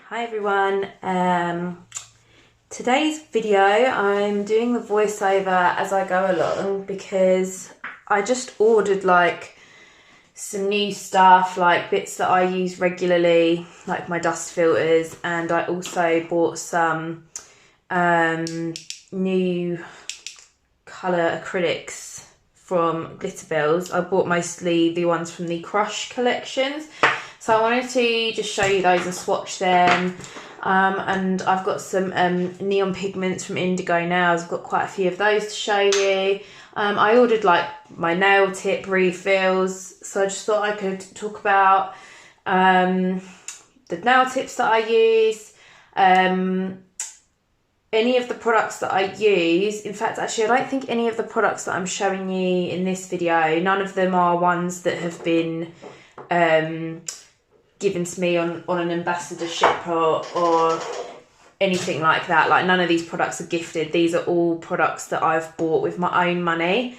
Hi everyone. Today's video I'm doing the voiceover as I go along because I just ordered like some new stuff, like bits that I use regularly, like my dust filters, and I also bought some new colour acrylics from Glitterbels. I bought mostly the ones from the Crush collections. So I wanted to just show you those and swatch them. And I've got some neon pigments from Indigo Nails. I've got quite a few of those to show you. I ordered like my nail tip refills. So I just thought I could talk about the nail tips that I use. Any of the products that I use. In fact, actually, I don't think any of the products that I'm showing you in this video, none of them are ones that have been given to me on an ambassadorship or anything like that. Like, none of these products are gifted. These are all products that I've bought with my own money.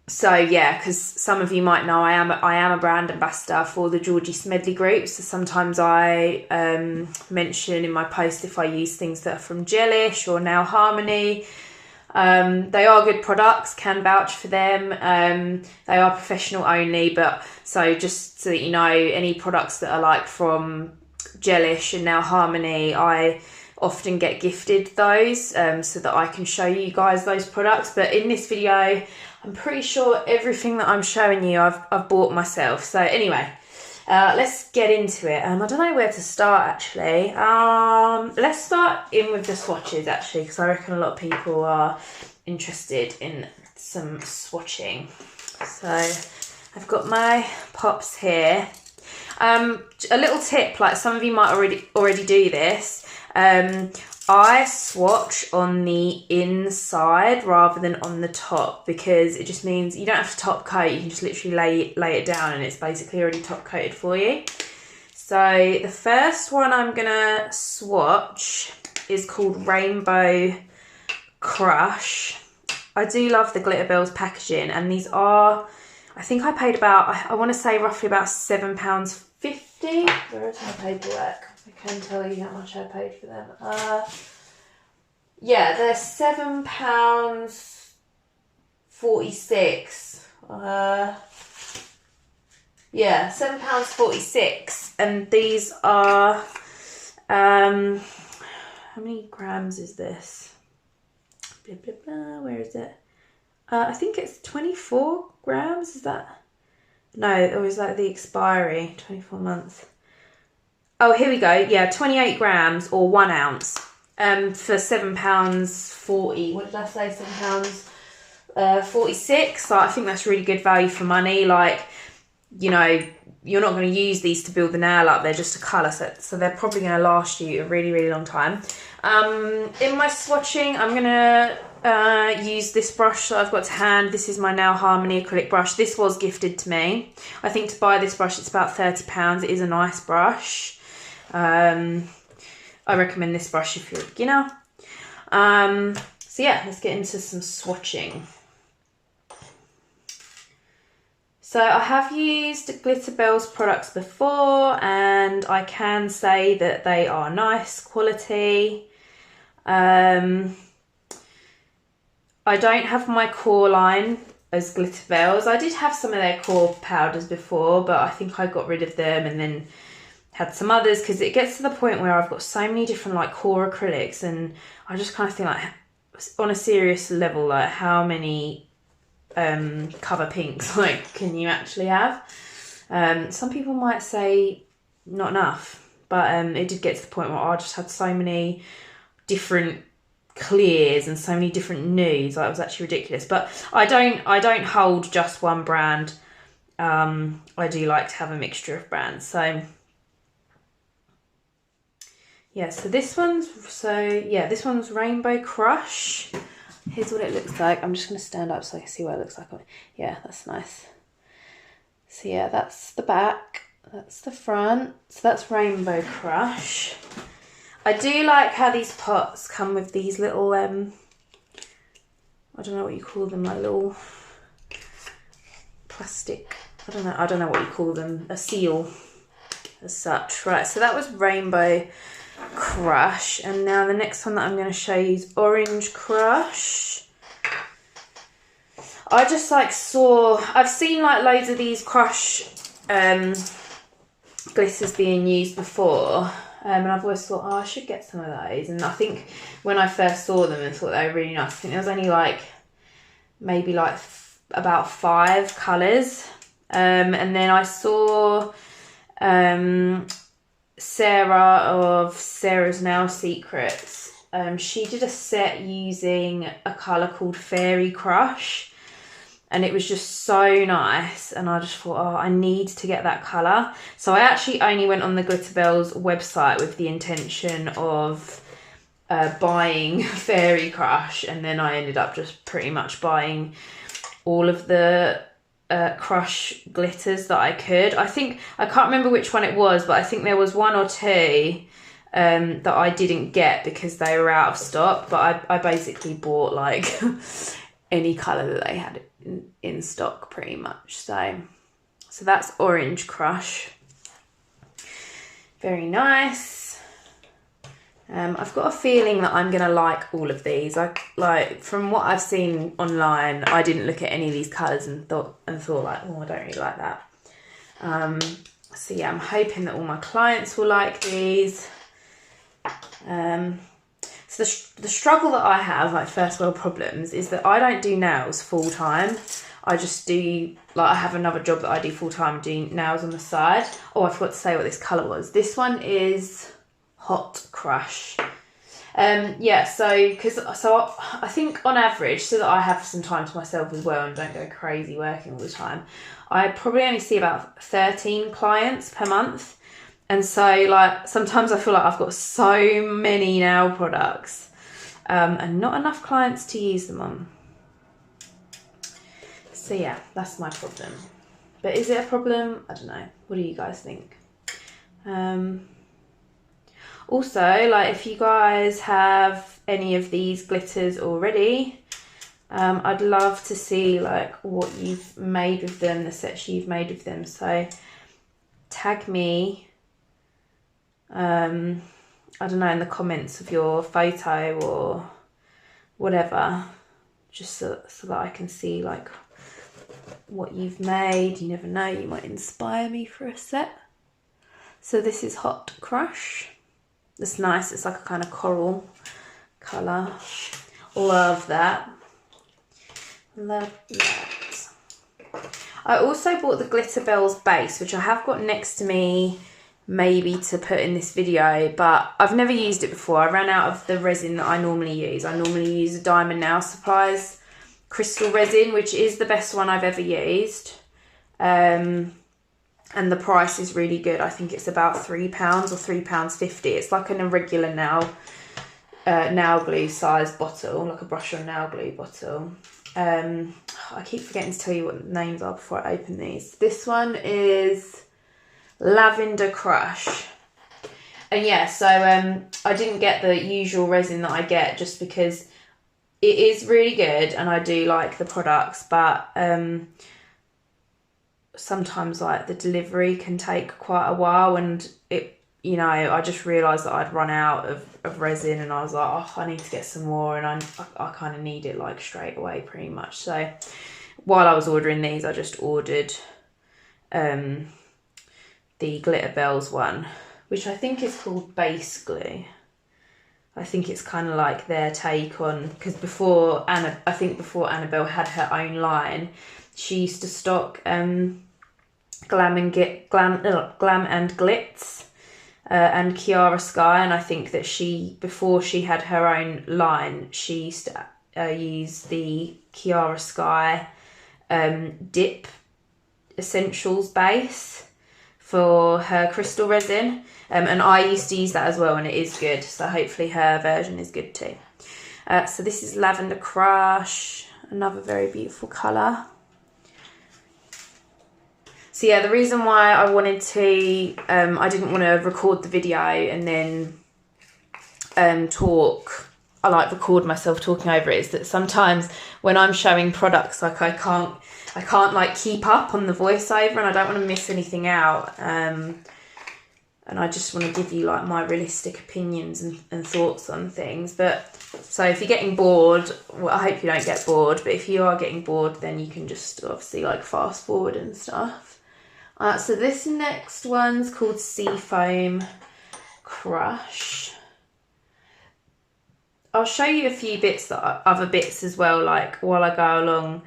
So yeah, because some of you might know I am a brand ambassador for the Georgie Smedley group. So sometimes I mention in my post if I use things that are from Gelish or Now Harmony. They are good products, can vouch for them. They are professional only, but so just so that you know, any products that are like from Gelish and Now Harmony, I often get gifted those so that I can show you guys those products. But in this video, I'm pretty sure everything that I'm showing you I've bought myself. So anyway, let's get into it. I don't know where to start actually. Let's start in with the swatches actually, because I reckon a lot of people are interested in some swatching. So I've got my pops here. A little tip, like some of you might already do this. I swatch on the inside rather than on the top, because it just means you don't have to top coat. You can just literally lay it down and it's basically already top coated for you. So the first one I'm gonna swatch is called Rainbow Crush. I do love the Glitterbels packaging, and these are, I think I paid about, I want to say roughly about £7.50. Where is my paperwork? I can tell you how much I paid for them. Yeah, they're £7.46. Yeah, £7.46, and these are how many grams is this? Blah, blah, blah. Where is it? I think it's 24 grams. Is that? No, it was like the expiry, 24 months. Oh, here we go. Yeah, 28 grams or 1 ounce for £7.40. What did I say? £7.46. So I think that's really good value for money. Like, you know, you're not going to use these to build the nail up. They're just a colour set. So they're probably going to last you a really, really long time. In my swatching, I'm going to use this brush that I've got to hand. This is my Now Harmony acrylic brush. This was gifted to me. I think to buy this brush, it's about £30. It is a nice brush. I recommend this brush if you're a beginner. So yeah, let's get into some swatching. So I have used Glitterbels products before, and I can say that they are nice quality. I don't have my core line as Glitterbels. I did have some of their core powders before, but I think I got rid of them and then had some others, because it gets to the point where I've got so many different like core acrylics, and I just kind of think, like, on a serious level, like, how many cover pinks like can you actually have? Some people might say not enough, but it did get to the point where I just had so many different clears and so many different nudes. Like, it was actually ridiculous. But I don't hold just one brand. I do like to have a mixture of brands. So yeah, so this one's Rainbow Crush. Here's what it looks like. I'm just going to stand up so I can see what it looks like. Yeah, that's nice. So yeah, that's the back. That's the front. So that's Rainbow Crush. I do like how these pots come with these little, I don't know what you call them, like little plastic, I don't know what you call them, a seal as such. Right, so that was Rainbow Crush, and now the next one that I'm going to show you is Orange Crush. I just like I've seen like loads of these Crush glitters being used before, and I've always thought, oh, I should get some of those. And I think when I first saw them and thought they were really nice, I think there was only like maybe like about 5 colours, and then I saw Sarah of Sarah's Nail Secrets. She did a set using a colour called Fairy Crush, and it was just so nice, and I just thought, oh, I need to get that colour. So I actually only went on the Glitterbels website with the intention of buying Fairy Crush, and then I ended up just pretty much buying all of the Crush glitters that I could. I can't remember which one it was, but I think there was 1 or 2 that I didn't get because they were out of stock, but I basically bought like any colour that they had in stock pretty much. So that's Orange Crush. Very nice. I've got a feeling that I'm gonna like all of these. Like from what I've seen online, I didn't look at any of these colours and thought like, oh, I don't really like that. So yeah, I'm hoping that all my clients will like these. So the struggle that I have, like first world problems, is that I don't do nails full time. I just do, like, I have another job that I do full time, doing nails on the side. Oh, I forgot to say what this colour was. This one is Hot Crush. Yeah, so I think on average, so that I have some time to myself as well and don't go crazy working all the time, I probably only see about 13 clients per month. And so, like, sometimes I feel like I've got so many nail products and not enough clients to use them on. So yeah, that's my problem. But is it a problem? I don't know. What do you guys think? Also, like, if you guys have any of these glitters already, I'd love to see like what you've made with them, the sets you've made with them. So tag me, I don't know, in the comments of your photo or whatever, just so that I can see like what you've made. You never know, you might inspire me for a set. So this is Hot Crush. It's nice, it's like a kind of coral colour. Love that. Love that. I also bought the Glitterbels base, which I have got next to me maybe to put in this video, but I've never used it before. I ran out of the resin that I normally use. I normally use a Diamond Nail Supplies crystal resin, which is the best one I've ever used. And the price is really good. I think it's about £3 or £3.50. It's like an irregular nail glue size bottle, like a brush on nail glue bottle. I keep forgetting to tell you what the names are before I open these. This one is Lavender Crush. And yeah, so I didn't get the usual resin that I get just because it is really good and I do like the products, but sometimes like the delivery can take quite a while, and it, you know, I just realised that I'd run out of resin, and I was like, oh, I need to get some more, and I kind of need it like straight away pretty much. So while I was ordering these, I just ordered the Glitterbels one, which I think is called Base Glue. I think it's kind of like their take on, because before Annabelle had her own line, she used to stock Glam and Glitz and Kiara Sky, and I think that before she had her own line, she used to use the Kiara Sky Dip Essentials base for her crystal resin, and I used to use that as well, and it is good, so hopefully her version is good too. So this is Lavender Crush, another very beautiful colour. So yeah, the reason why I wanted to, I didn't want to record the video and then record myself talking over it, is that sometimes when I'm showing products, like I can't like keep up on the voiceover, and I don't want to miss anything out. and I just want to give you like my realistic opinions and thoughts on things. But so if you're getting bored, well, I hope you don't get bored, but if you are getting bored, then you can just obviously like fast forward and stuff. So this next one's called Seafoam Crush. I'll show you a few bits other bits as well, like while I go along.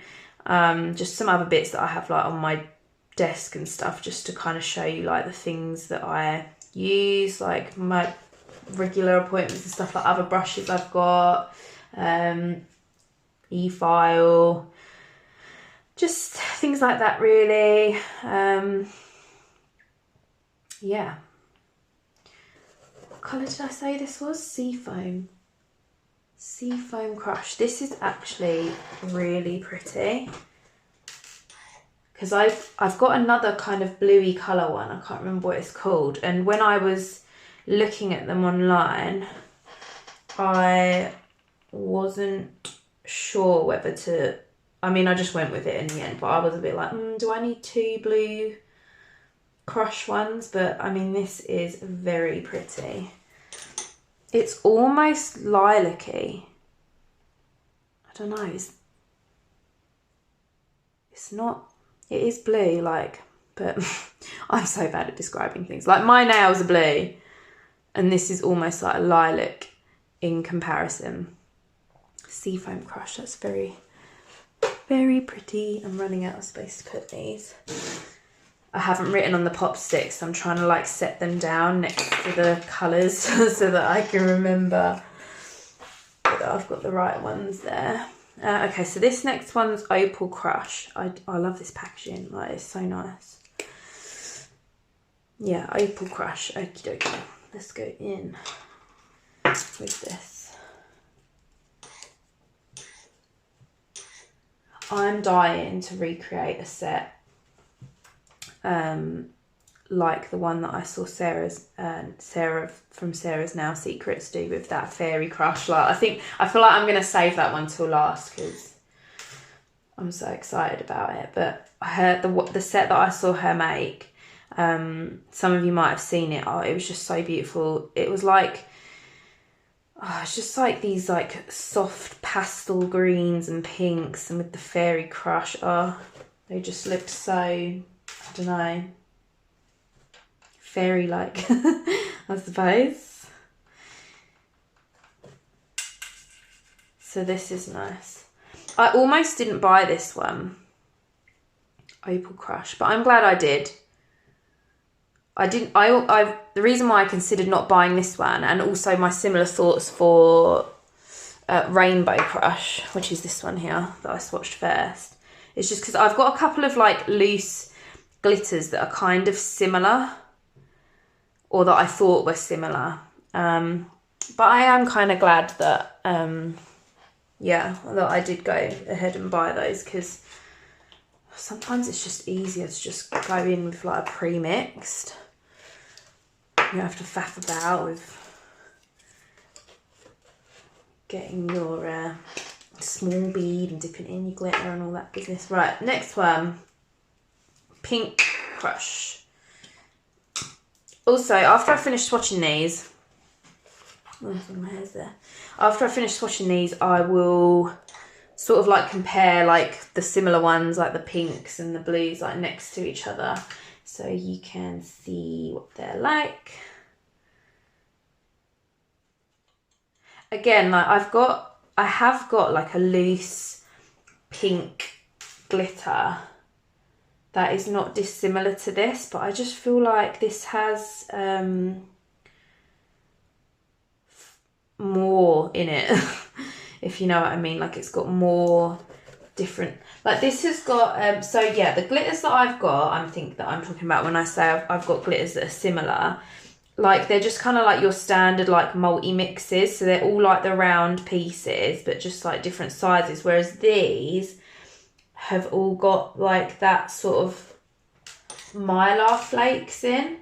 Just some other bits that I have like on my desk and stuff, just to kind of show you like the things that I use, like my regular appointments and stuff, like other brushes I've got, efile, just things like that really. Yeah. What colour did I say this was? Seafoam Crush. This is actually really pretty, because I've got another kind of bluey colour one, I can't remember what it's called, and when I was looking at them online, I wasn't sure whether to, I mean, I just went with it in the end, but I was a bit like, do I need 2 blue crush ones? But I mean, this is very pretty. It's almost lilac-y. I don't know, it's not, it is blue, like, but I'm so bad at describing things. Like my nails are blue, and this is almost like a lilac in comparison. Seafoam Crush, that's very, very pretty. I'm running out of space to put these. I haven't written on the pop sticks. I'm trying to like set them down next to the colours so that I can remember that I've got the right ones there. Okay, so this next one's Opal Crush. I love this packaging, like it's so nice. Yeah, Opal Crush. Okie dokie. Let's go in with this. I'm dying to recreate a set like the one that I saw Sarah from Sarah's Now Secrets do with that Fairy Crush. Like I feel like I'm gonna save that one till last because I'm so excited about it. But I heard the set that I saw her make. Some of you might have seen it. Oh, it was just so beautiful. It was like, it's just like these like soft pastel greens and pinks, and with the Fairy Crush. Oh, they just looked so, I don't know, fairy-like, I suppose. So this is nice. I almost didn't buy this one, Opal Crush, but I'm glad I did. The reason why I considered not buying this one, and also my similar thoughts for Rainbow Crush, which is this one here that I swatched first, is just because I've got a couple of like loose glitters that are kind of similar, or that I thought were similar. But I am kind of glad that, yeah, that I did go ahead and buy those, because sometimes it's just easier to just go in with like a pre-mixed. You don't have to faff about with getting your small bead and dipping in your glitter and all that business. Right, next one, Pink Crush. Also, after I finish swatching these, my hair's there. After I finish swatching these, I will sort of like compare like the similar ones, like the pinks and the blues, like next to each other, so you can see what they're like. Again, like I have got like a loose pink glitter that is not dissimilar to this, but I just feel like this has more in it, if you know what I mean. Like it's got more different, like this has got, so yeah, the glitters that I've got, I'm talking about when I say I've got glitters that are similar, like they're just kind of like your standard like multi-mixes, so they're all like the round pieces, but just like different sizes, whereas these have all got like that sort of mylar flakes in,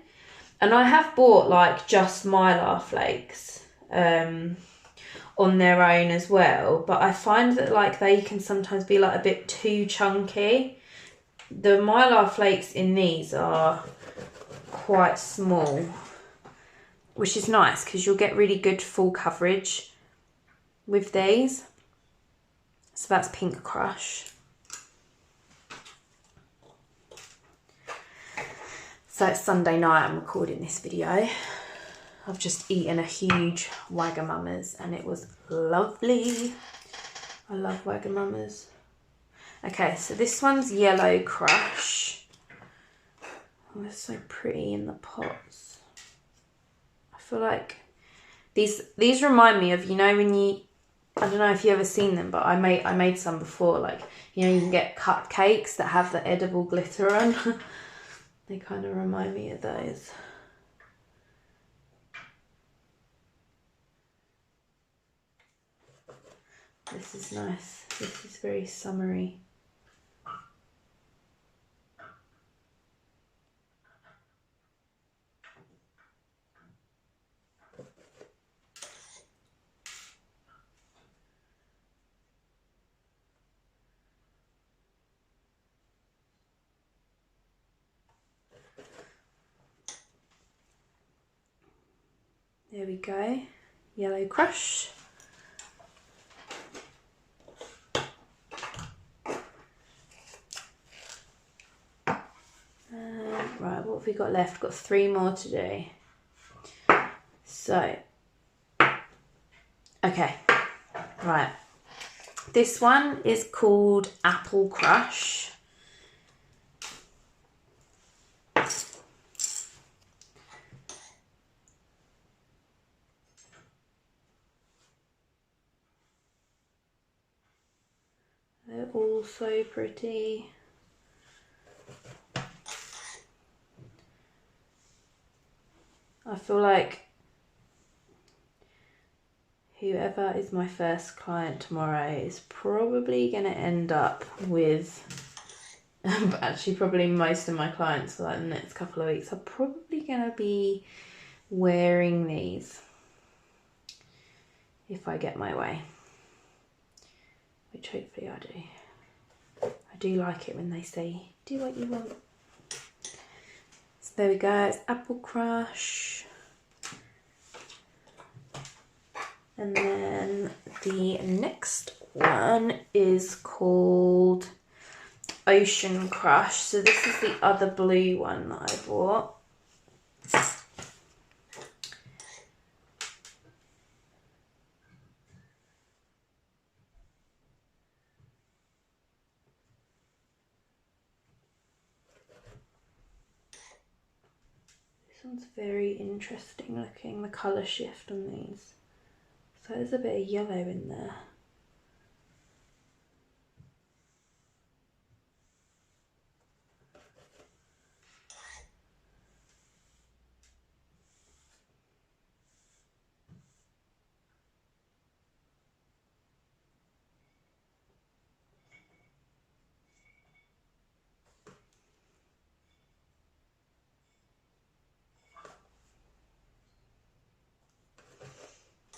and I have bought like just mylar flakes on their own as well, but I find that like they can sometimes be like a bit too chunky. The mylar flakes in these are quite small, which is nice because you'll get really good full coverage with these. So that's Pink Crush. So it's Sunday night, I'm recording this video. I've just eaten a huge Wagamama's and it was lovely. I love Wagamama's. Okay, so this one's Yellow Crush. Oh, they're so pretty in the pots. I feel like these remind me of, you know, when you, I don't know if you've ever seen them, but I made some before. Like, you know, you can get cupcakes that have the edible glitter on. They kind of remind me of those. This is nice. This is very summery. There we go. Yellow Crush. Right, what have we got left? Got 3 more to do. So, okay, right. This one is called Opal Crush. They're all so pretty. I feel like whoever is my first client tomorrow is probably going to end up with, actually probably most of my clients for like the next couple of weeks are probably going to be wearing these if I get my way, which hopefully I do. I do like it when they say, do what you want. So there we go, it's Opal Crush. And then the next one is called Ocean Crush. So this is the other blue one that I bought. This one's very interesting looking, the colour shift on these. So there's a bit of yellow in there.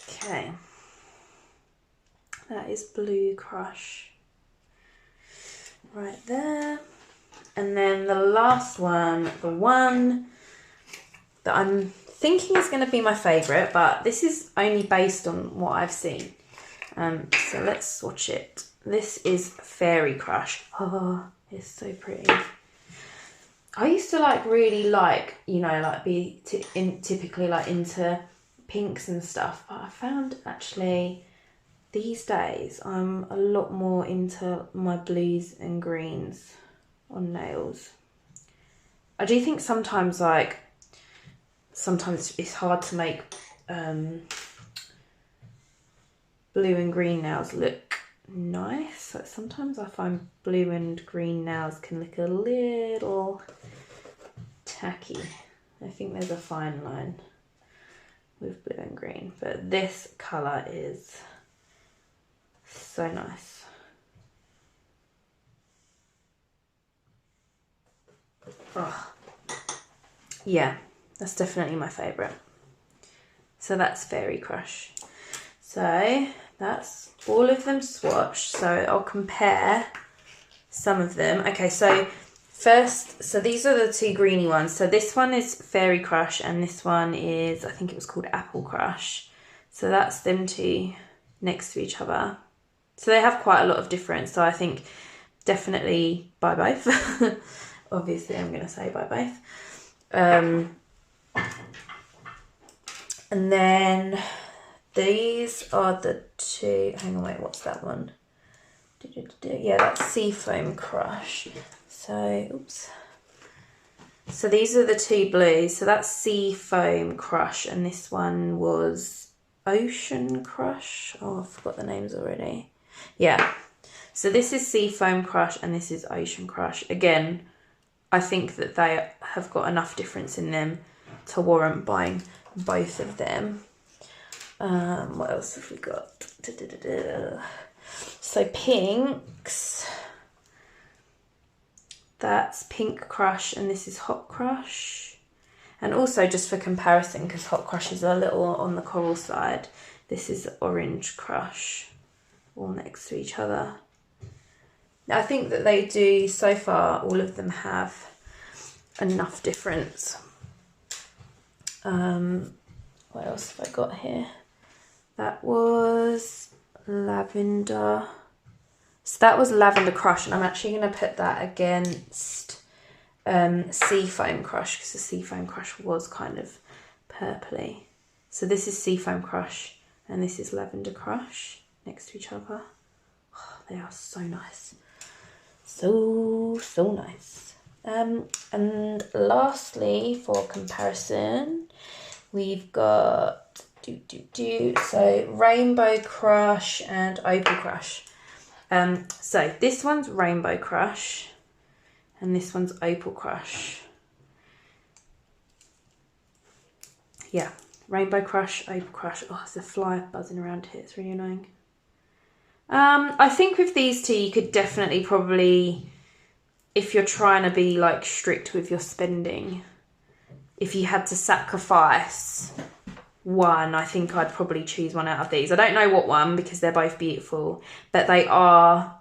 Okay. That is Blue Crush right there. And then the last one, the one that I'm thinking is going to be my favourite, but this is only based on what I've seen. So let's swatch it. This is Fairy Crush. Oh, it's so pretty. I used to really like, you know, like be typically like into pinks and stuff, but I found actually these days I'm a lot more into my blues and greens on nails. I do think sometimes it's hard to make blue and green nails look nice. Like sometimes I find blue and green nails can look a little tacky. I think there's a fine line with blue and green, but this colour is so nice. Oh, yeah, that's definitely my favourite. So that's Fairy Crush. So that's all of them swatched. So I'll compare some of them. Okay, so First, so these are the two greeny ones. So this one is Fairy Crush and this one is, I think it was called Apple Crush. So that's them two next to each other. So they have quite a lot of difference. So I think definitely buy both. Obviously, I'm going to say buy both. And then these are the two, hang on, wait, what's that one? Yeah, that's Seafoam Crush. So, oops. So these are the two blues. So that's Seafoam Crush and this one was Ocean Crush. Oh, I forgot the names already. Yeah. So this is Seafoam Crush and this is Ocean Crush. Again, I think that they have got enough difference in them to warrant buying both of them. What else have we got? So pinks. That's Pink Crush and this is Hot Crush. And also just for comparison, because Hot Crush is a little on the coral side, this is Orange Crush, all next to each other. I think that they do, so far, all of them have enough difference. What else have I got here? That was Lavender. So that was Lavender Crush, and I'm actually going to put that against Seafoam Crush, because the Seafoam Crush was kind of purpley. So this is Seafoam Crush, and this is Lavender Crush next to each other. Oh, they are so nice. So nice. And lastly, for comparison, we've got so Rainbow Crush and Opal Crush. So this one's Rainbow Crush and this one's Opal Crush. Yeah, Rainbow Crush, Opal Crush. Oh, there's a fly buzzing around here. It's really annoying. I think with these two, you could definitely probably, if you're trying to be like strict with your spending, if you had to sacrifice one, I think I'd probably choose one out of these. I don't know what one because they're both beautiful, but they are,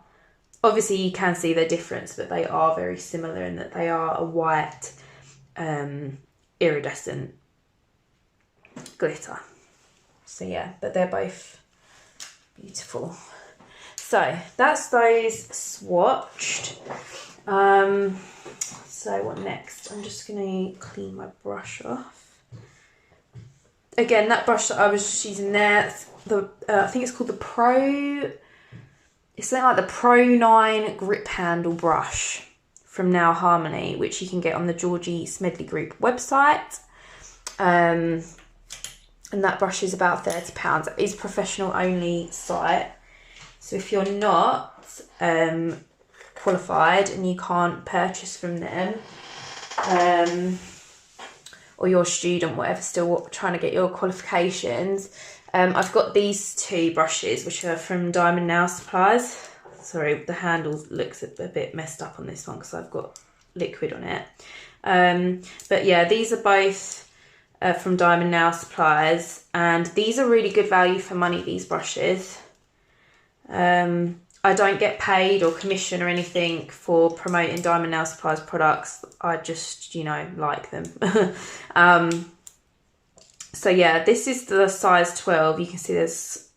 obviously you can see the difference, but they are very similar in that they are a white iridescent glitter. So yeah, but they're both beautiful. So that's those swatched. So what next? I'm just going to clean my brush off. Again, that brush that I was just using there, I think it's called the Pro, it's something like the Pro 9 Grip Handle Brush from Now Harmony, which you can get on the Georgie Smedley Group website. And that brush is about £30. It is professional only site. So if you're not qualified and you can't purchase from them, or you're a student, whatever, still trying to get your qualifications, I've got these two brushes, which are from Diamond Nail Supplies. Sorry, the handle looks a bit messed up on this one because I've got liquid on it. But yeah, these are both from Diamond Nail Supplies, and these are really good value for money, these brushes. I don't get paid or commission or anything for promoting Diamond Nail Supplies products. I just, like them. So yeah, this is the size 12. You can see there's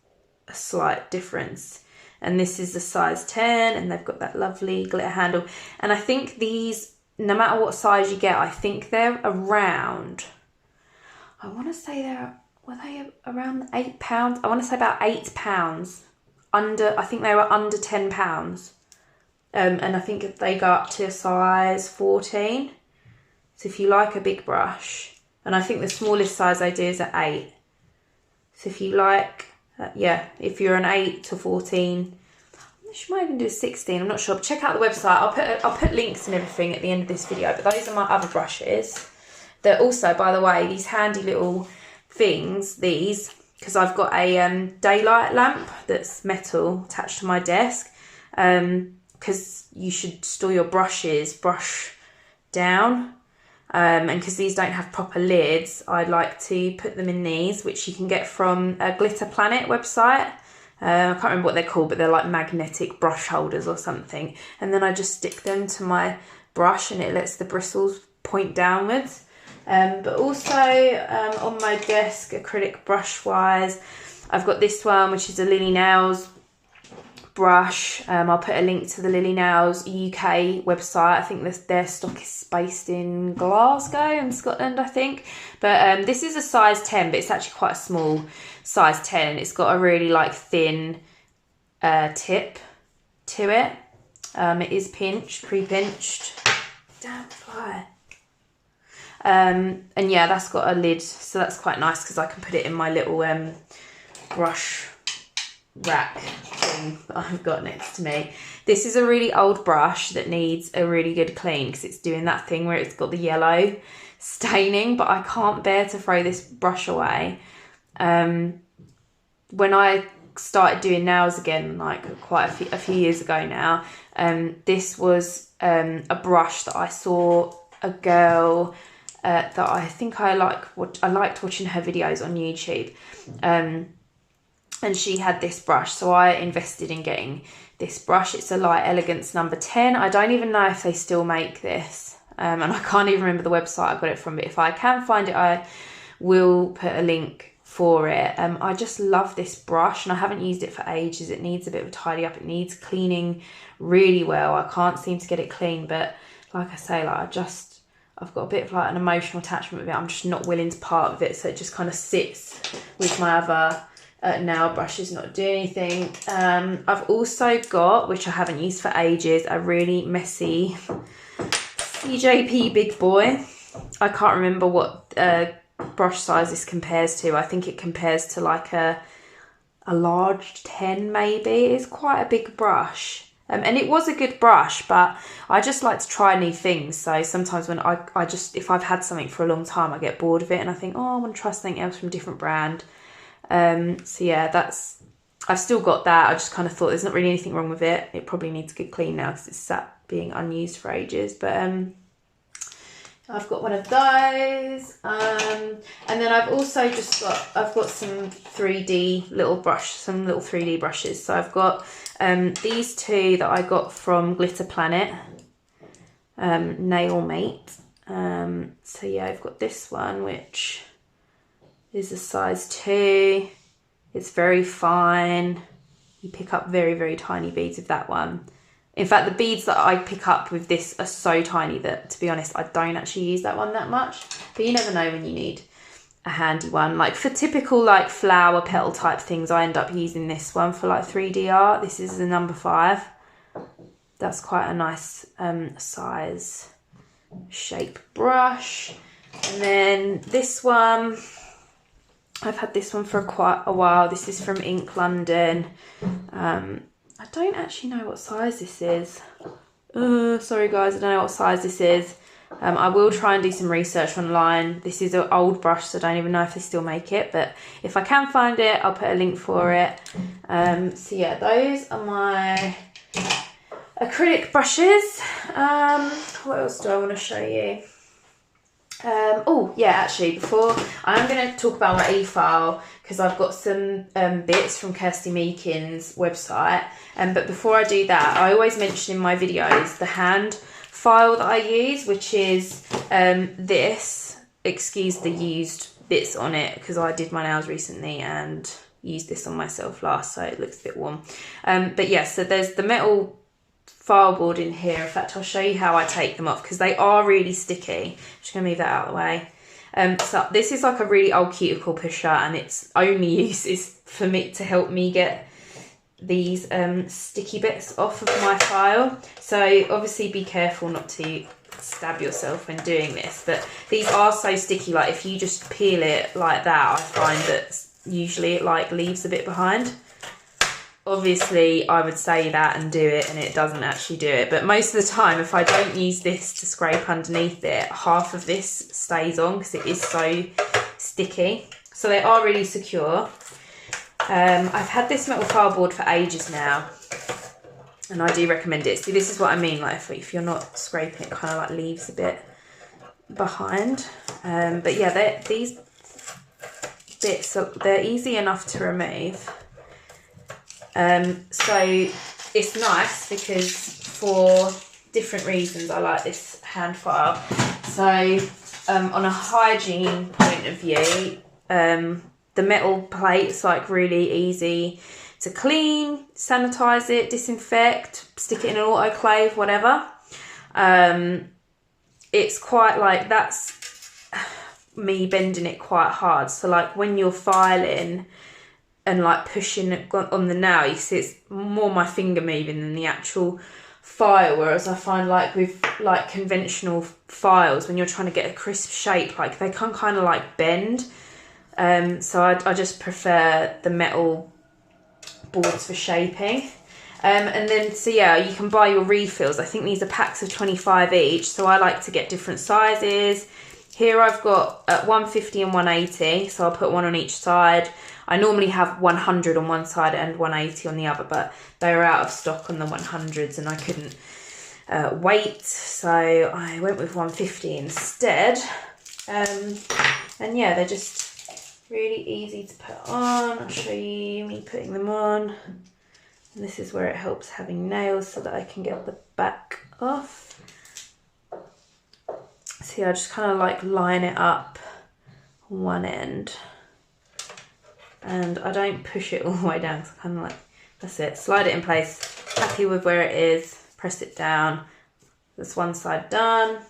a slight difference. And this is the size 10, and they've got that lovely glitter handle. And I think these, no matter what size you get, I think they're around, I want to say were they around £8? I want to say about £8. I think they were under £10. And I think they go up to a size 14. So if you like a big brush, and I think the smallest size I do is at 8. So if you like, if you're an 8 to 14, she might even do a 16, I'm not sure. But check out the website. I'll put links and everything at the end of this video. But those are my other brushes. They're also, by the way, these handy little things, because I've got a daylight lamp that's metal attached to my desk, because you should store your brushes brush down, and because these don't have proper lids, I'd like to put them in these, which you can get from a Glitter Planet website. I can't remember what they're called, but they're like magnetic brush holders or something, and then I just stick them to my brush and it lets the bristles point downwards. But also on my desk, acrylic brush wise, I've got this one, which is a Lily Nails brush. I'll put a link to the Lily Nails UK website. I think their stock is based in Glasgow in Scotland, I think. But this is a size 10, but it's actually quite a small size 10. It's got a really like thin tip to it. It is pre-pinched. Damn fly. And yeah, that's got a lid, so that's quite nice because I can put it in my little brush rack thing that I've got next to me. This is a really old brush that needs a really good clean because it's doing that thing where it's got the yellow staining, but I can't bear to throw this brush away. When I started doing nails again, like quite a few years ago now, this was a brush that I saw a girl that I think I liked watching her videos on YouTube, and she had this brush, so I invested in getting this brush. It's a Light Elegance number 10. I don't even know if they still make this, and I can't even remember the website I got it from, but if I can find it, I will put a link for it. I just love this brush, and I haven't used it for ages. It needs a bit of a tidy up. It needs cleaning really well. I can't seem to get it clean, but like I say, like I've got a bit of like an emotional attachment with it. I'm just not willing to part with it, so it just kind of sits with my other nail brushes, not doing anything. I've also got, which I haven't used for ages, a really messy CJP Big Boy. I can't remember what brush size this compares to. I think it compares to like a large 10 maybe. It's quite a big brush. And it was a good brush, but I just like to try new things. So sometimes when I just, if I've had something for a long time, I get bored of it and I think, oh, I want to try something else from a different brand. So yeah, I've still got that. I just kind of thought there's not really anything wrong with it. It probably needs a good clean now because it's sat being unused for ages. But I've got one of those. And then I've also I've got some 3D little 3D brushes. So I've got these two that I got from Glitter Planet, Nail Mate. So yeah, I've got this one, which is a size 2. It's very fine. You pick up very, very tiny beads with that one. In fact, the beads that I pick up with this are so tiny that, to be honest, I don't actually use that one that much. But you never know when you need a handy one. Like for typical like flower petal type things, I end up using this one for like 3D art. This is a number 5. That's quite a nice size shape brush. And then this one, I've had this one for quite a while. This is from Ink London. I don't actually know what size this is. Sorry guys, I don't know what size this is. I will try and do some research online. This is an old brush, so I don't even know if they still make it, but if I can find it, I'll put a link for it. So yeah, those are my acrylic brushes. What else do I want to show you? Oh yeah, actually, before I'm going to talk about my efile, because I've got some bits from Kirsty Meakin's website, but before I do that, I always mention in my videos the hand file that I use, which is this. Excuse the used bits on it, because I did my nails recently and used this on myself last, so it looks a bit warm. But yeah, so there's the metal file board in here. In fact, I'll show you how I take them off because they are really sticky. I'm just gonna move that out of the way. So this is like a really old cuticle pusher, and its only use is for me to help me get these sticky bits off of my file. So obviously be careful not to stab yourself when doing this, but these are so sticky, like if you just peel it like that, I find that usually it like leaves a bit behind. Obviously, I would say that and do it, and it doesn't actually do it. But most of the time, if I don't use this to scrape underneath it, half of this stays on because it is so sticky. So they are really secure. I've had this metal file board for ages now, and I do recommend it. See, this is what I mean. Like if you're not scraping, it kind of like leaves a bit behind. But yeah, these bits, they're easy enough to remove. So it's nice because for different reasons I like this hand file. So on a hygiene point of view, the metal plate's like really easy to clean, sanitize it, disinfect, stick it in an autoclave, whatever. It's quite like, that's me bending it quite hard. So like when you're filing and like pushing it on the nail, you see it's more my finger moving than the actual file. Whereas I find like with like conventional files, when you're trying to get a crisp shape, like they can kind of like bend. So I just prefer the metal boards for shaping. And then, so yeah, you can buy your refills. I think these are packs of 25 each. So I like to get different sizes. Here I've got 150 and 180. So I'll put one on each side. I normally have 100 on one side and 180 on the other, but they were out of stock on the 100s and I couldn't wait. So I went with 150 instead. And yeah, they're just really easy to put on. I'll show you me putting them on. And this is where it helps having nails so that I can get the back off. See, I just kind of like line it up on one end. And I don't push it all the way down. So I kind of like, that's it. Slide it in place. Happy with where it is. Press it down. That's one side done.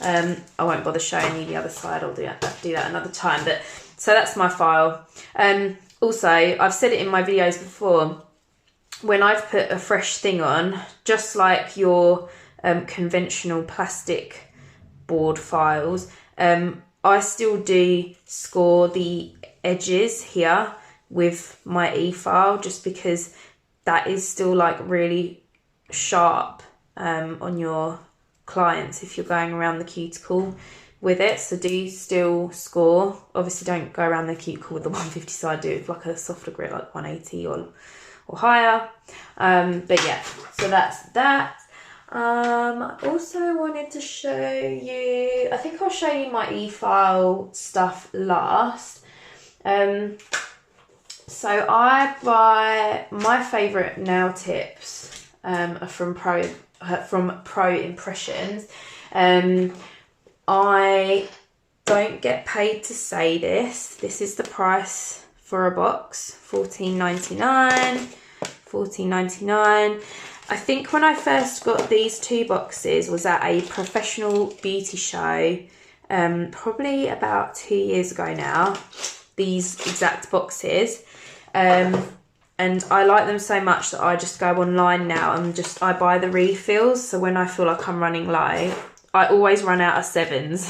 I won't bother showing you the other side. I'll do that another time. But so that's my file. Also, I've said it in my videos before, when I've put a fresh thing on, just like your conventional plastic board files, I still do score the edges here with my e-file, just because that is still like really sharp on your clients if you're going around the cuticle with it. So do still score. Obviously don't go around the cuticle with the 150 side, do it with like a softer grit like 180 or higher. But yeah, so that's that. I also wanted to show you, I think I'll show you my e-file stuff last. So I buy, my favourite nail tips are from Pro Impressions. I don't get paid to say this. This is the price for a box, $14.99. I think when I first got these two boxes was at a professional beauty show, probably about 2 years ago now, these exact boxes. And I like them so much that I just go online now and I buy the refills. So when I feel like I'm running low, I always run out of 7s,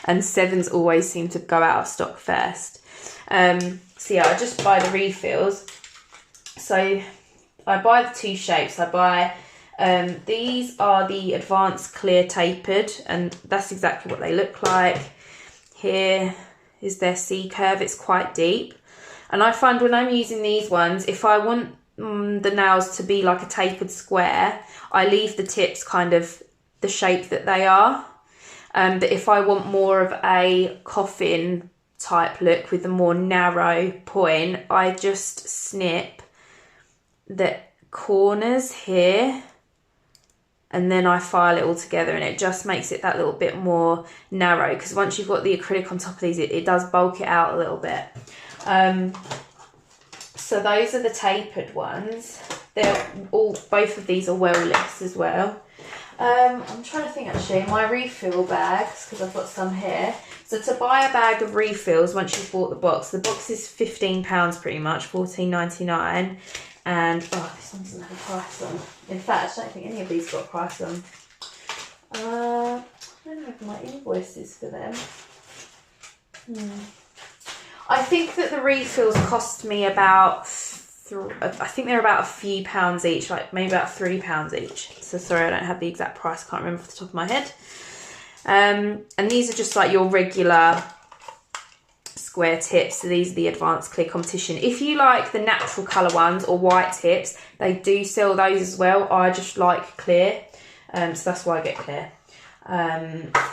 and 7s always seem to go out of stock first. So yeah, I just buy the refills. So I buy the two shapes. I buy, these are the Advanced Clear Tapered, and that's exactly what they look like. Here is their C curve. It's quite deep. And I find when I'm using these ones, if I want the nails to be like a tapered square, I leave the tips kind of the shape that they are. But if I want more of a coffin type look with a more narrow point, I just snip the corners here and then I file it all together, and it just makes it that little bit more narrow, because once you've got the acrylic on top of these, it does bulk it out a little bit. So those are the tapered ones. Both of these are well-less as well. I'm trying to think actually, my refill bags, because I've got some here. So to buy a bag of refills, once you've bought the box is £15 pretty much, $14.99. And, oh, this one doesn't have a price on. In fact, I don't think any of these got a price on. I don't know if my invoices for them. I think that the refills cost me about, I think they're about a few pounds each, like maybe about £3 each. So sorry, I don't have the exact price, can't remember off the top of my head. And these are just like your regular square tips. So these are the Advanced Clear Competition. If you like the natural colour ones or white tips, they do sell those as well. I just like clear, so that's why I get clear.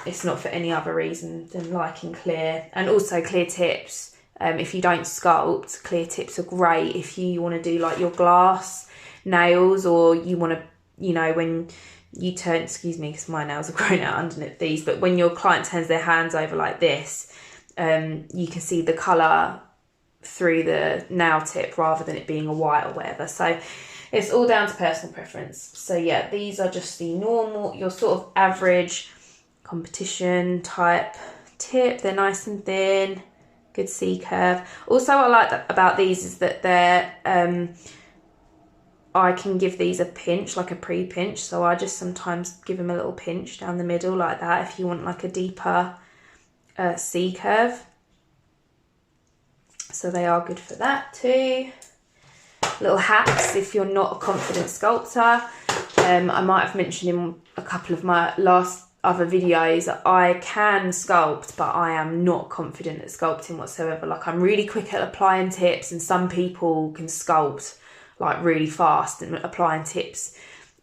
It's not for any other reason than liking clear. And also clear tips, if you don't sculpt, clear tips are great if you want to do like your glass nails, or you want to, you know, when you turn, excuse me, because my nails are grown out underneath these, but when your client turns their hands over like this, you can see the colour through the nail tip rather than it being a white or whatever. So it's all down to personal preference. So yeah, these are just the normal, your sort of average competition type tip. They're nice and thin, good C curve. Also, what I like about these is that they're I can give these a pinch, like a pre-pinch. So I just sometimes give them a little pinch down the middle like that if you want like a deeper C curve. So they are good for that too. Little hacks if you're not a confident sculptor. I might have mentioned in a couple of my last other videos that I can sculpt, but I am not confident at sculpting whatsoever. Like, I'm really quick at applying tips, and some people can sculpt like really fast, and applying tips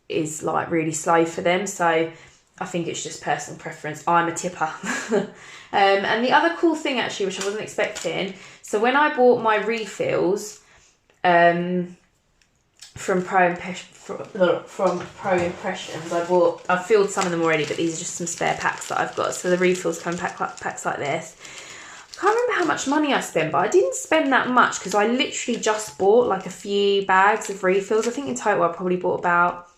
is like really slow for them. So I think it's just personal preference. I'm a tipper. And the other cool thing actually, which I wasn't expecting, so when I bought my refills from Pro Impressions, I've filled some of them already, but these are just some spare packs that I've got. So the refills come in packs like this. I can't remember how much money I spent, but I didn't spend that much because I literally just bought like a few bags of refills. I think in total I probably bought about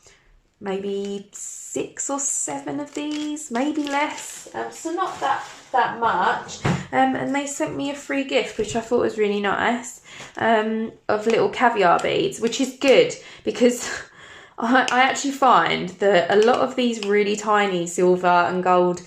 maybe 6 or 7 of these, maybe less. So not that much. And they sent me a free gift, which I thought was really nice, of little caviar beads, which is good because I actually find that a lot of these really tiny silver and gold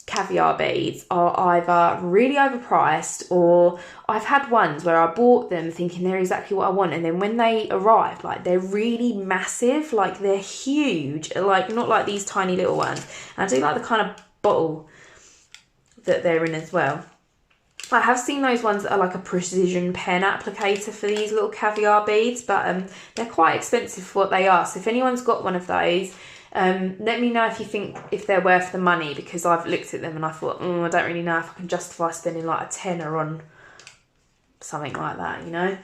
caviar beads are either really overpriced, or I've had ones where I bought them thinking they're exactly what I want, and then when they arrive, like, they're really massive, like they're huge, like not like these tiny little ones. And I do like the kind of bottle that they're in as well. I have seen those ones that are like a precision pen applicator for these little caviar beads, but they're quite expensive for what they are. So if anyone's got one of those, let me know if you think if they're worth the money, because I've looked at them and I thought, I don't really know if I can justify spending like a tenner on something like that, you know.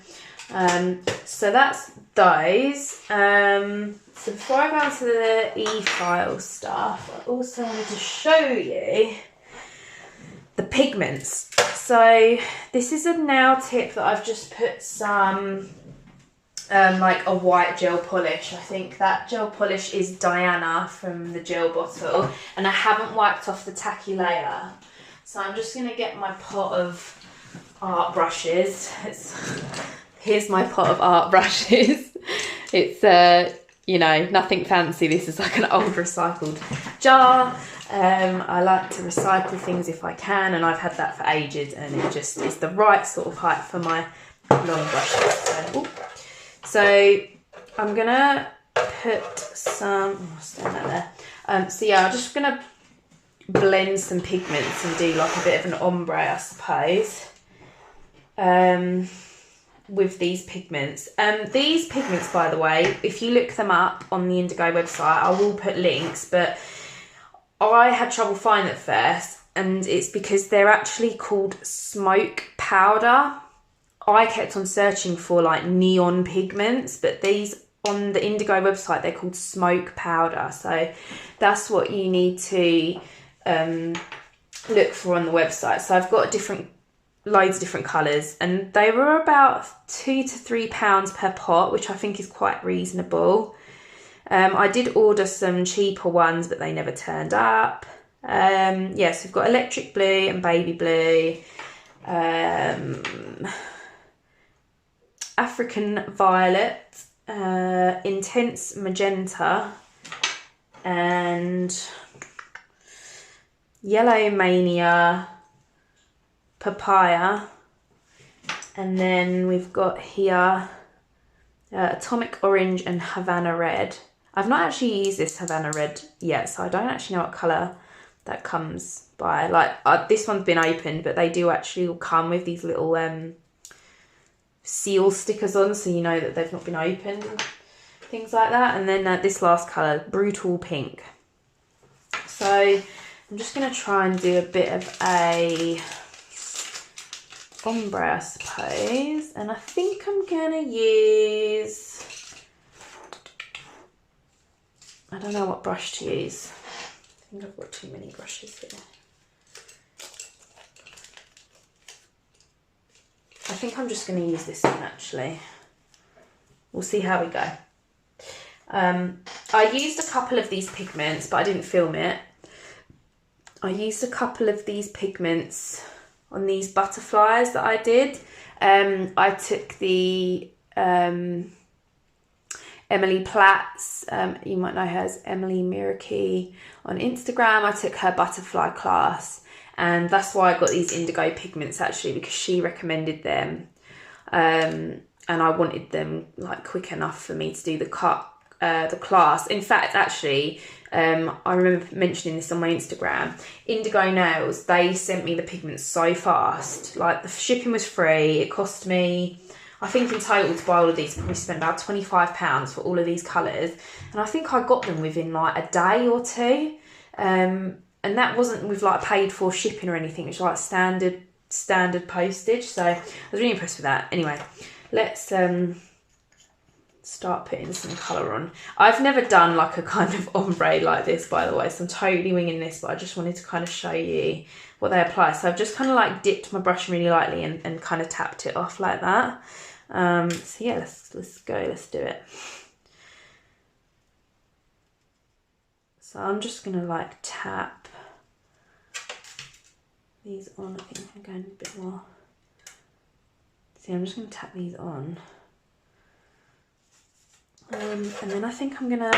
So that's those. So before I go on to the efile stuff, I also wanted to show you the pigments. So this is a nail tip that I've just put some like a white gel polish. I think that gel polish is Diana from the gel bottle, and I haven't wiped off the tacky layer. So I'm just going to get my pot of art brushes. Here's my pot of art brushes. It's you know, nothing fancy. This is like an old recycled jar. I like to recycle things if I can, and I've had that for ages, and it just is the right sort of height for my long brushes. So I'm gonna put some, stand that there. So yeah, I'm just gonna blend some pigments and do like a bit of an ombre, I suppose, with these pigments. These pigments, by the way, if you look them up on the Indigo website, I will put links, but I had trouble finding it first, and it's because they're actually called smoke powder. I kept on searching for like neon pigments, but these on the Indigo website, they're called smoke powder. So that's what you need to look for on the website. So I've got loads of different colours, and they were about £2 to £3 per pot, which I think is quite reasonable. I did order some cheaper ones, but they never turned up. Yes, we've got electric blue and baby blue, African violet, intense magenta, and yellow mania, papaya, and then we've got here atomic orange and Havana red. I've not actually used this Havana red yet, so I don't actually know what colour that comes by. Like this one's been opened, but they do actually come with these little seal stickers on, so you know that they've not been opened and things like that. And then this last colour, brutal pink. So I'm just going to try and do a bit of a ombre, I suppose, and I think I'm going to use I don't know what brush to use. I think I've got too many brushes here. I think I'm just going to use this one actually. We'll see how we go. I used a couple of these pigments, but I didn't film it. I used a couple of these pigments on these butterflies that I did. I took the Emily Platt's, you might know her as Emily Miraki on Instagram. I took her butterfly class, and that's why I got these indigo pigments actually, because she recommended them. And I wanted them like quick enough for me to do the class. In fact, actually, I remember mentioning this on my Instagram. Indigo Nails, they sent me the pigments so fast. Like the shipping was free. It cost me, I think in total to buy all of these, we spent about £25 for all of these colours. And I think I got them within like a day or two. And that wasn't with like paid for shipping or anything. It was like standard postage. So I was really impressed with that. Anyway, let's start putting some colour on. I've never done like a kind of ombre like this, by the way, so I'm totally winging this, but I just wanted to kind of show you what they apply. So I've just kind of like dipped my brush really lightly and kind of tapped it off like that. So yeah, let's go, let's do it. So I'm just gonna like tap these on. I think I'm going a bit more. See, I'm just gonna tap these on. And then I think I'm gonna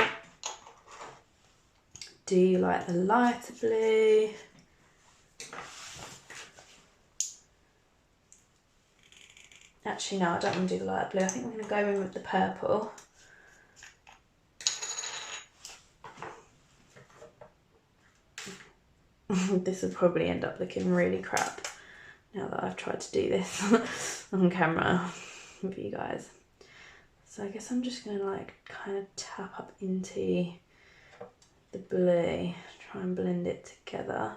do like the lighter blue. Actually, no, I don't want to do the lighter blue. I think I'm gonna go in with the purple. This will probably end up looking really crap now that I've tried to do this on camera with you guys. So I guess I'm just going to like kind of tap up into the blue, try and blend it together.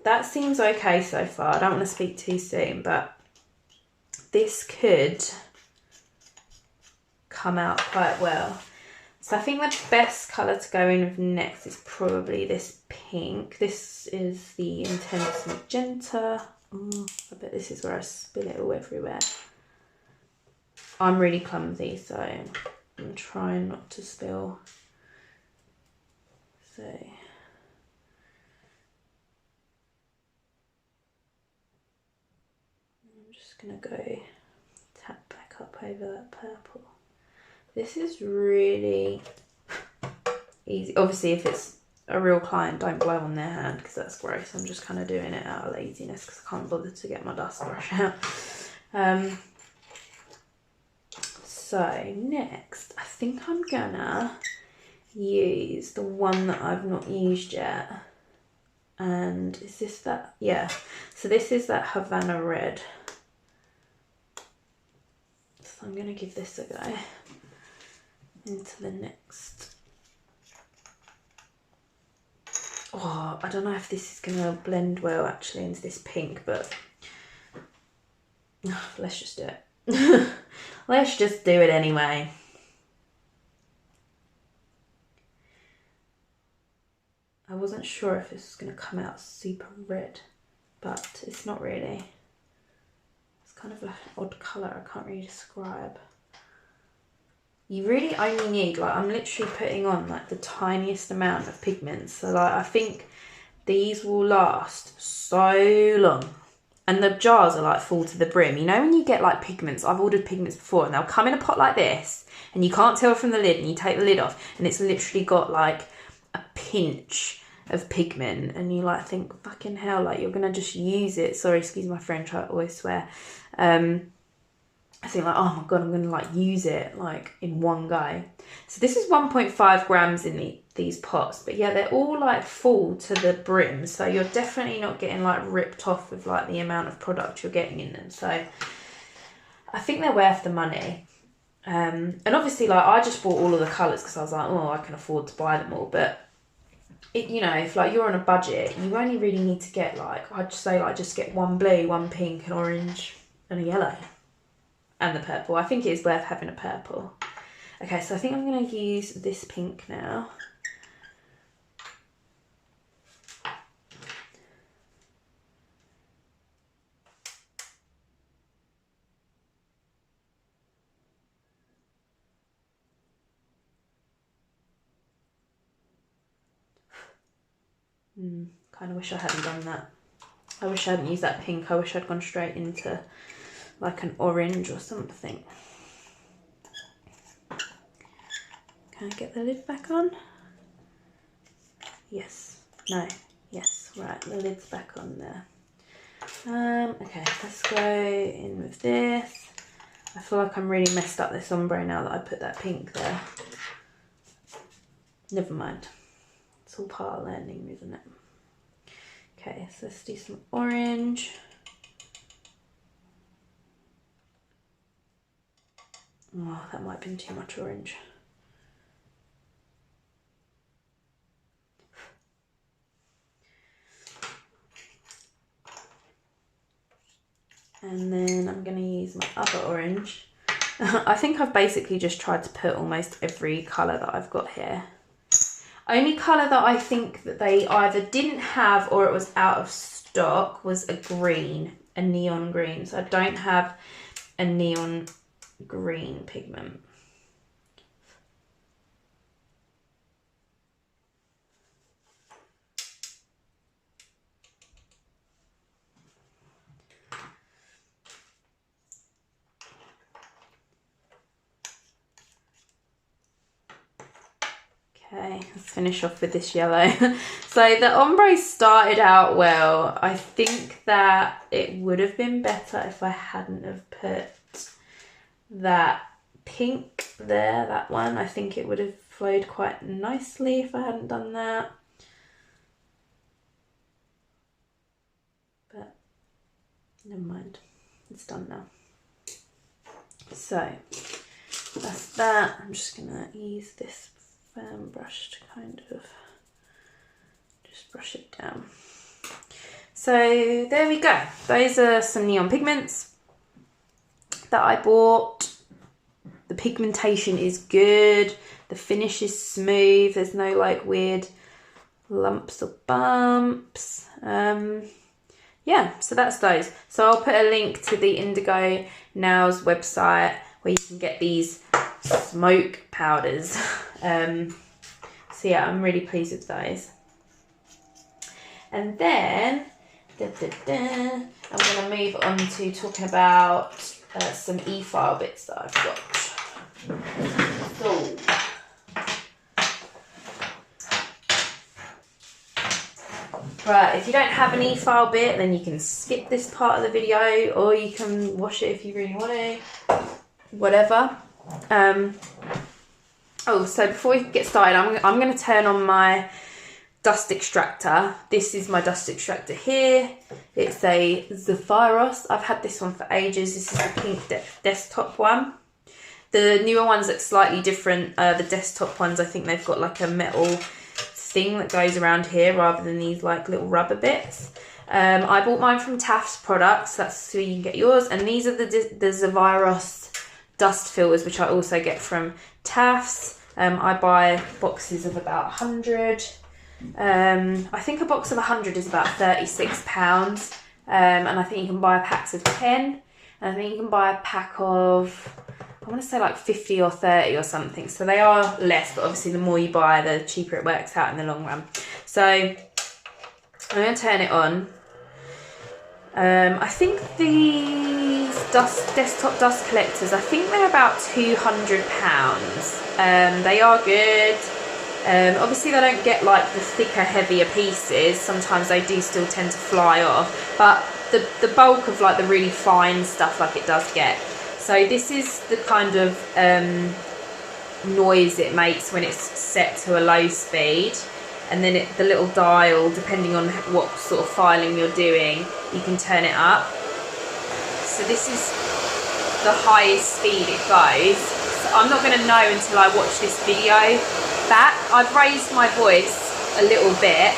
That seems okay so far. I don't want to speak too soon, but this could come out quite well. So I think the best colour to go in with next is probably this pink. This is the Intense Magenta. I bet this is where I spill it all everywhere. I'm really clumsy, so I'm trying not to spill. So I'm just gonna go tap back up over that purple. This is really easy. Obviously, if it's a real client, don't blow on their hand because that's gross. I'm just kind of doing it out of laziness because I can't bother to get my dust brush out. So next, I think I'm gonna use the one that I've not used yet. And is this that? Yeah. So this is that Havana Red. So I'm gonna give this a go into the next. Oh, I don't know if this is going to blend well actually into this pink, but let's just do it. Let's just do it anyway. I wasn't sure if this was going to come out super red, but it's not really. It's kind of like an odd colour, I can't really describe. You really only need, like, I'm literally putting on like the tiniest amount of pigments. So like, I think these will last so long. And the jars are like full to the brim. You know when you get like pigments, I've ordered pigments before and they'll come in a pot like this and you can't tell from the lid and you take the lid off and it's literally got like a pinch of pigment and you like think, fucking hell, like you're going to just use it. Sorry, excuse my French, I always swear. I think like, oh my God, I'm going to like use it like in one go. So this is 1.5 grams in these pots, but yeah, they're all like full to the brim. So you're definitely not getting like ripped off with like the amount of product you're getting in them. So I think they're worth the money. And obviously like I just bought all of the colours because I was like, oh, I can afford to buy them all. But it, you know, if like you're on a budget, you only really need to get like, I'd say like just get one blue, one pink, an orange and a yellow. and the purple. I think it is worth having a purple. Okay, so I think I'm going to use this pink now. Kind of wish I hadn't done that. I wish I hadn't used that pink. I wish I'd gone straight into like an orange or something. Can I get the lid back on? Yes. No. Yes. Right, the lid's back on there. Okay, let's go in with this. I feel like I'm really messed up this ombre now that I put that pink there. Never mind. It's all part of learning, isn't it? Okay, so let's do some orange. Oh, that might have been too much orange. And then I'm going to use my other orange. I think I've basically just tried to put almost every colour that I've got here. Only colour that I think that they either didn't have or it was out of stock was a green, a neon green. So I don't have a neon green pigment. Okay, let's finish off with this yellow. So the ombre started out well. I think that it would have been better if I hadn't have put that pink there, that one. I think it would have flowed quite nicely if I hadn't done that. But never mind, it's done now. So that's that. I'm just gonna use this brush to kind of just brush it down. So there we go. Those are some neon pigments that I bought. The pigmentation is good. The finish is smooth. There's no like weird lumps or bumps. Yeah, so that's those. So I'll put a link to the Indigo Nails website where you can get these smoke powders. So yeah, I'm really pleased with those. And then I'm going to move on to talking about some efile bits that I've got. So right, if you don't have an efile bit, then you can skip this part of the video, or you can watch it if you really want to. Whatever. Oh, so before we get started, I'm going to turn on my dust extractor. This is my dust extractor here. It's a Zephyros. I've had this one for ages. This is the pink desktop one. The newer ones look slightly different. The desktop ones, I think they've got like a metal thing that goes around here rather than these like little rubber bits. I bought mine from Taft's Products. That's where you can get yours. And these are the Zephyros dust filters, which I also get from Taft's. I buy boxes of about 100. I think a box of 100 is about £36. And I think you can buy packs of 10. And I think you can buy a pack of, I want to say like 50 or 30 or something. So they are less, but obviously the more you buy, the cheaper it works out in the long run. So I'm going to turn it on. I think these desktop dust collectors, I think they're about £200. They are good. Obviously they don't get like the thicker, heavier pieces. Sometimes they do still tend to fly off, but the bulk of like the really fine stuff, like it does get. So this is the kind of noise it makes when it's set to a low speed. And then the little dial, depending on what sort of filing you're doing, you can turn it up. So this is the highest speed it goes. So I'm not going to know until I watch this video back. I've raised my voice a little bit,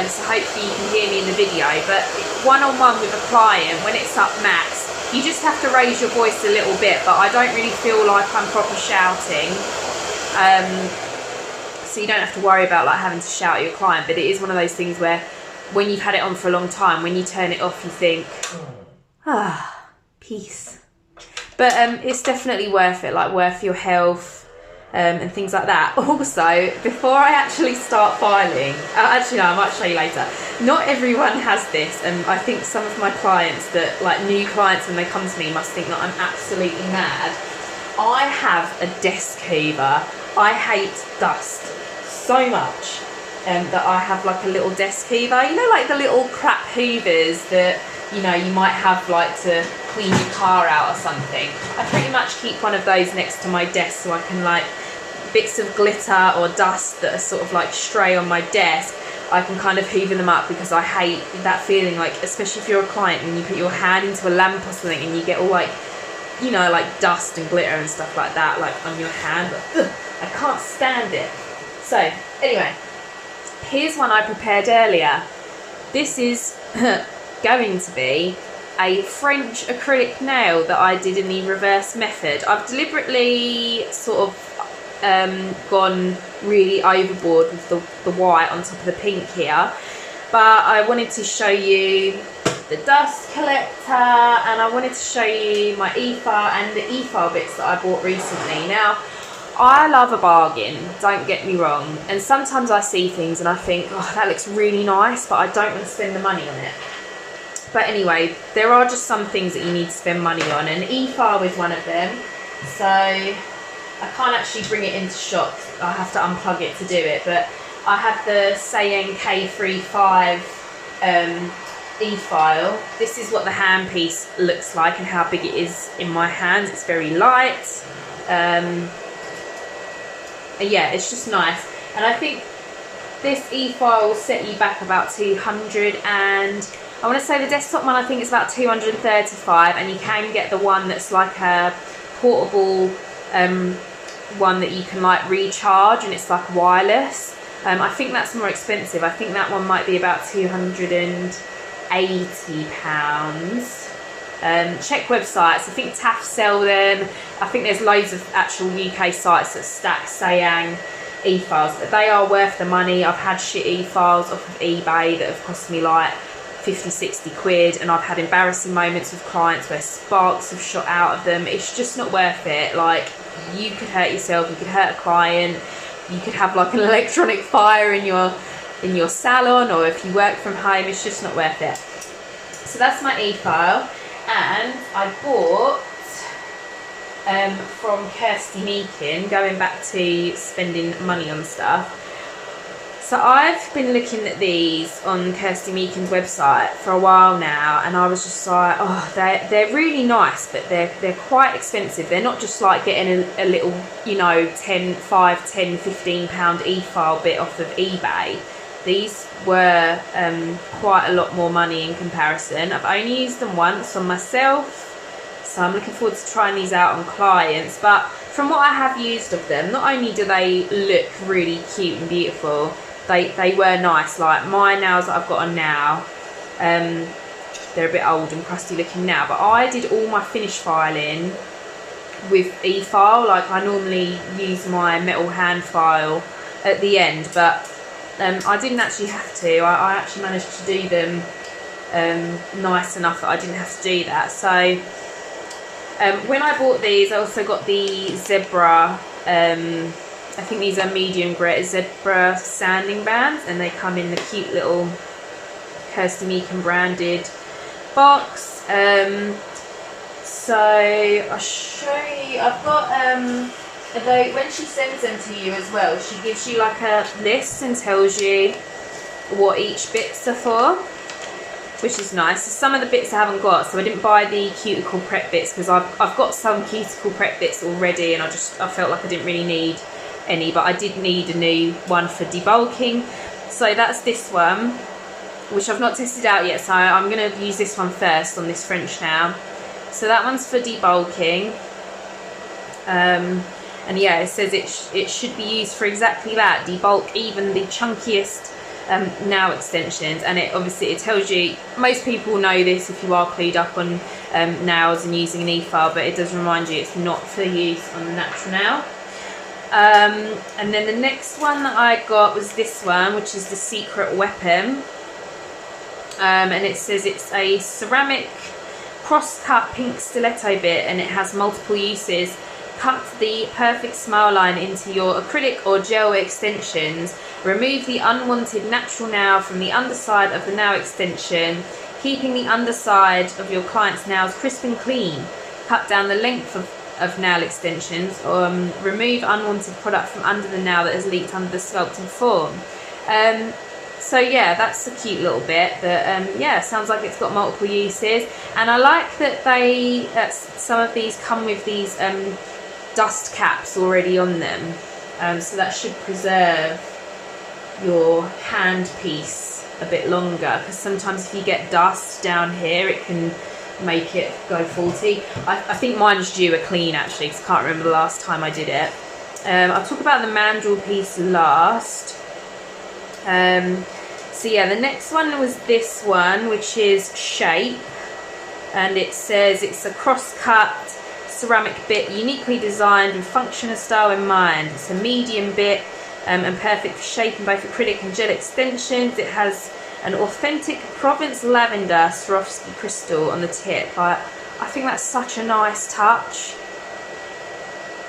so hopefully you can hear me in the video. But one-on-one with a client, when it's up max, You just have to raise your voice a little bit, but I don't really feel like I'm proper shouting. So you don't have to worry about like having to shout at your client, but it is one of those things where when you've had it on for a long time, when you turn it off, you think, peace. But it's definitely worth it, like worth your health and things like that. Also, before I actually start filing, actually no, I might show you later. Not everyone has this, and I think some of my clients that, like new clients when they come to me, must think that I'm absolutely mad. I have a desk hoover. I hate dust so much that I have like a little desk hoover. You know, like the little crap hoovers that, you know, you might have like to clean your car out or something. I pretty much keep one of those next to my desk so I can, like, bits of glitter or dust that are sort of like stray on my desk, I can kind of hoover them up, because I hate that feeling, like, especially if you're a client and you put your hand into a lamp or something and you get all like, you know, like dust and glitter and stuff like that, like on your hand. Ugh, I can't stand it. So anyway, here's one I prepared earlier. This is going to be a French acrylic nail that I did in the reverse method. I've deliberately sort of gone really overboard with the white on top of the pink here, but I wanted to show you the dust collector, and I wanted to show you my efile and the efile bits that I bought recently. Now, I love a bargain, don't get me wrong, and sometimes I see things and I think, oh, that looks really nice, but I don't want to spend the money on it. But anyway, there are just some things that you need to spend money on, and efile is one of them. So I can't actually bring it into shot, I have to unplug it to do it, but I have the Sayen K35 efile. This is what the handpiece looks like and how big it is in my hands. It's very light. Yeah, it's just nice. And I think this efile will set you back about 200, and I want to say the desktop one I think is about 235, and you can get the one that's like a portable one that you can like recharge, and it's like wireless. I think that's more expensive. I think that one might be about £280. Check websites. I think TAF sell them. I think there's loads of actual UK sites that stack Sayang e-files, but they are worth the money. I've had shit e-files off of eBay that have cost me like 50-60 quid, and I've had embarrassing moments with clients where sparks have shot out of them. It's just not worth it. Like, you could hurt yourself, you could hurt a client, you could have like an electronic fire in your salon, or if you work from home, it's just not worth it. So that's my e-file, and I bought from Kirsty Meakin, going back to spending money on stuff. So I've been looking at these on Kirsty Meakin's website for a while now, and I was just like, oh, they're really nice, but they're quite expensive. They're not just like getting a little, you know, 5, 10, 15 pound e-file bit off of eBay. These were quite a lot more money in comparison. I've only used them once on myself, so I'm looking forward to trying these out on clients. But from what I have used of them, not only do they look really cute and beautiful, they were nice. Like my nails that I've got on now, they're a bit old and crusty looking now, but I did all my finish filing with e-file. Like, I normally use my metal hand file at the end, but I didn't actually have to. I actually managed to do them nice enough that I didn't have to do that. So when I bought these, I also got the zebra, I think these are medium grit zebra sanding bands, and they come in the cute little Kirsty Meakin branded box. So I'll show you. I've got although when she sends them to you as well, she gives you like a list and tells you what each bits are for, which is nice. So some of the bits I haven't got, so I didn't buy the cuticle prep bits because I've got some cuticle prep bits already, and I felt like I didn't really need any, but I did need a new one for debulking. So that's this one, which I've not tested out yet, so I'm going to use this one first on this French nail. So that one's for debulking, and yeah, it says it should be used for exactly that, debulk even the chunkiest nail extensions, and it obviously it tells you, most people know this if you are clued up on nails and using an efile, but it does remind you it's not for use on the natural nail. And then the next one that I got was this one, which is the Secret Weapon, and it says it's a ceramic cross-cut pink stiletto bit, and it has multiple uses. Cut the perfect smile line into your acrylic or gel extensions. Remove the unwanted natural nail from the underside of the nail extension, keeping the underside of your client's nails crisp and clean. Cut down the length of nail extensions, or remove unwanted product from under the nail that has leaked under the sculpting form. So yeah, that's a cute little bit that yeah, sounds like it's got multiple uses. And I like that some of these come with these dust caps already on them, so that should preserve your hand piece a bit longer, because sometimes if you get dust down here it can make it go faulty. I think mine's due a clean actually, because I can't remember the last time I did it. I'll talk about the mandrel piece last. So yeah, the next one was this one, which is Shape, and it says it's a cross-cut ceramic bit uniquely designed with function and style in mind. It's a medium bit and perfect for shaping both acrylic and gel extensions. It has an authentic Provence lavender Swarovski crystal on the tip. I think that's such a nice touch.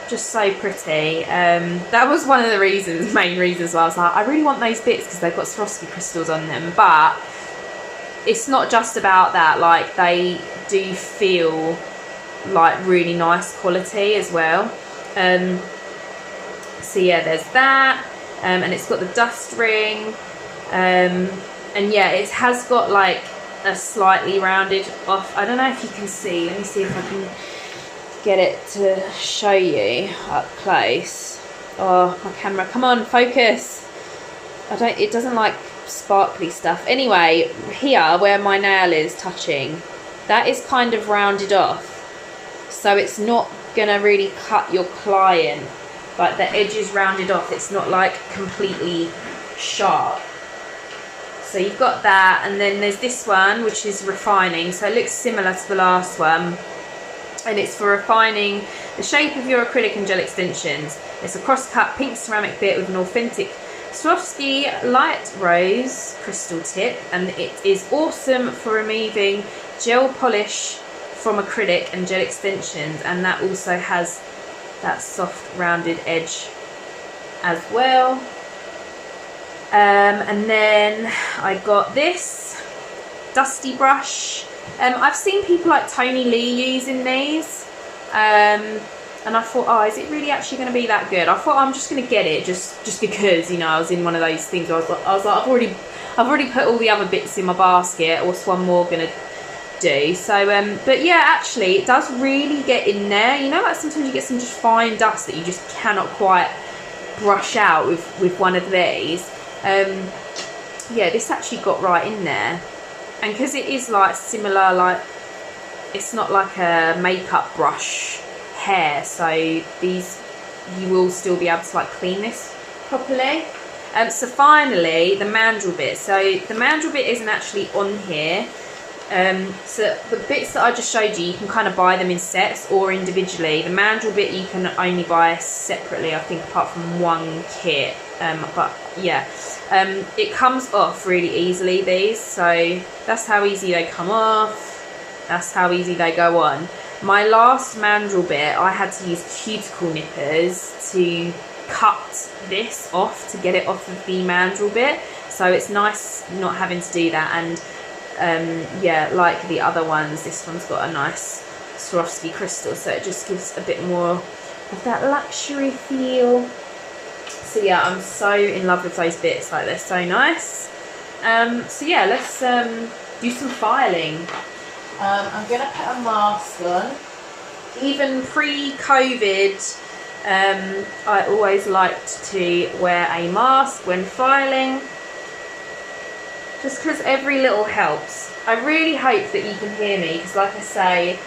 Just so pretty. That was one of the main reasons why I was like, I really want those bits because they've got Swarovski crystals on them. But it's not just about that. Like, they do feel like really nice quality as well. So yeah, there's that, and it's got the dust ring, and yeah, it has got like a slightly rounded off. I don't know if you can see. Let me see if I can get it to show you up close. Oh, my camera, come on, focus. It doesn't like sparkly stuff. Anyway, here where my nail is touching, that is kind of rounded off, so it's not gonna really cut your client. Like, the edge is rounded off, it's not like completely sharp. So you've got that, and then there's this one which is refining, so it looks similar to the last one, and it's for refining the shape of your acrylic and gel extensions. It's a cross-cut pink ceramic bit with an authentic Swarovski light rose crystal tip, and it is awesome for removing gel polish from acrylic and gel extensions, and that also has that soft rounded edge as well. And then I got this dusty brush. I've seen people like Tony Lee using these, and I thought, oh, is it really actually going to be that good? I thought I'm just going to get it just because, you know, I was in one of those things where I was like I've already put all the other bits in my basket. What's one more going to do? So but yeah, actually it does really get in there. You know, like sometimes you get some just fine dust that you just cannot quite brush out with one of these. Yeah, this actually got right in there, and because it is like similar, like it's not like a makeup brush hair, so these, you will still be able to like clean this properly. So finally, the mandrel bit. So the mandrel bit isn't actually on here. So the bits that I just showed you can kind of buy them in sets or individually. The mandrel bit you can only buy separately, I think, apart from one kit. But yeah, it comes off really easily, these. So that's how easy they come off. That's how easy they go on. My last mandrel bit, I had to use cuticle nippers to cut this off to get it off of the mandrel bit. So it's nice not having to do that. And yeah, like the other ones, this one's got a nice Swarovski crystal, so it just gives a bit more of that luxury feel. So yeah, I'm so in love with those bits, like they're so nice. So yeah, let's do some filing. I'm gonna put a mask on. Even pre-COVID, I always liked to wear a mask when filing, just because every little helps. I really hope that you can hear me, because like I say,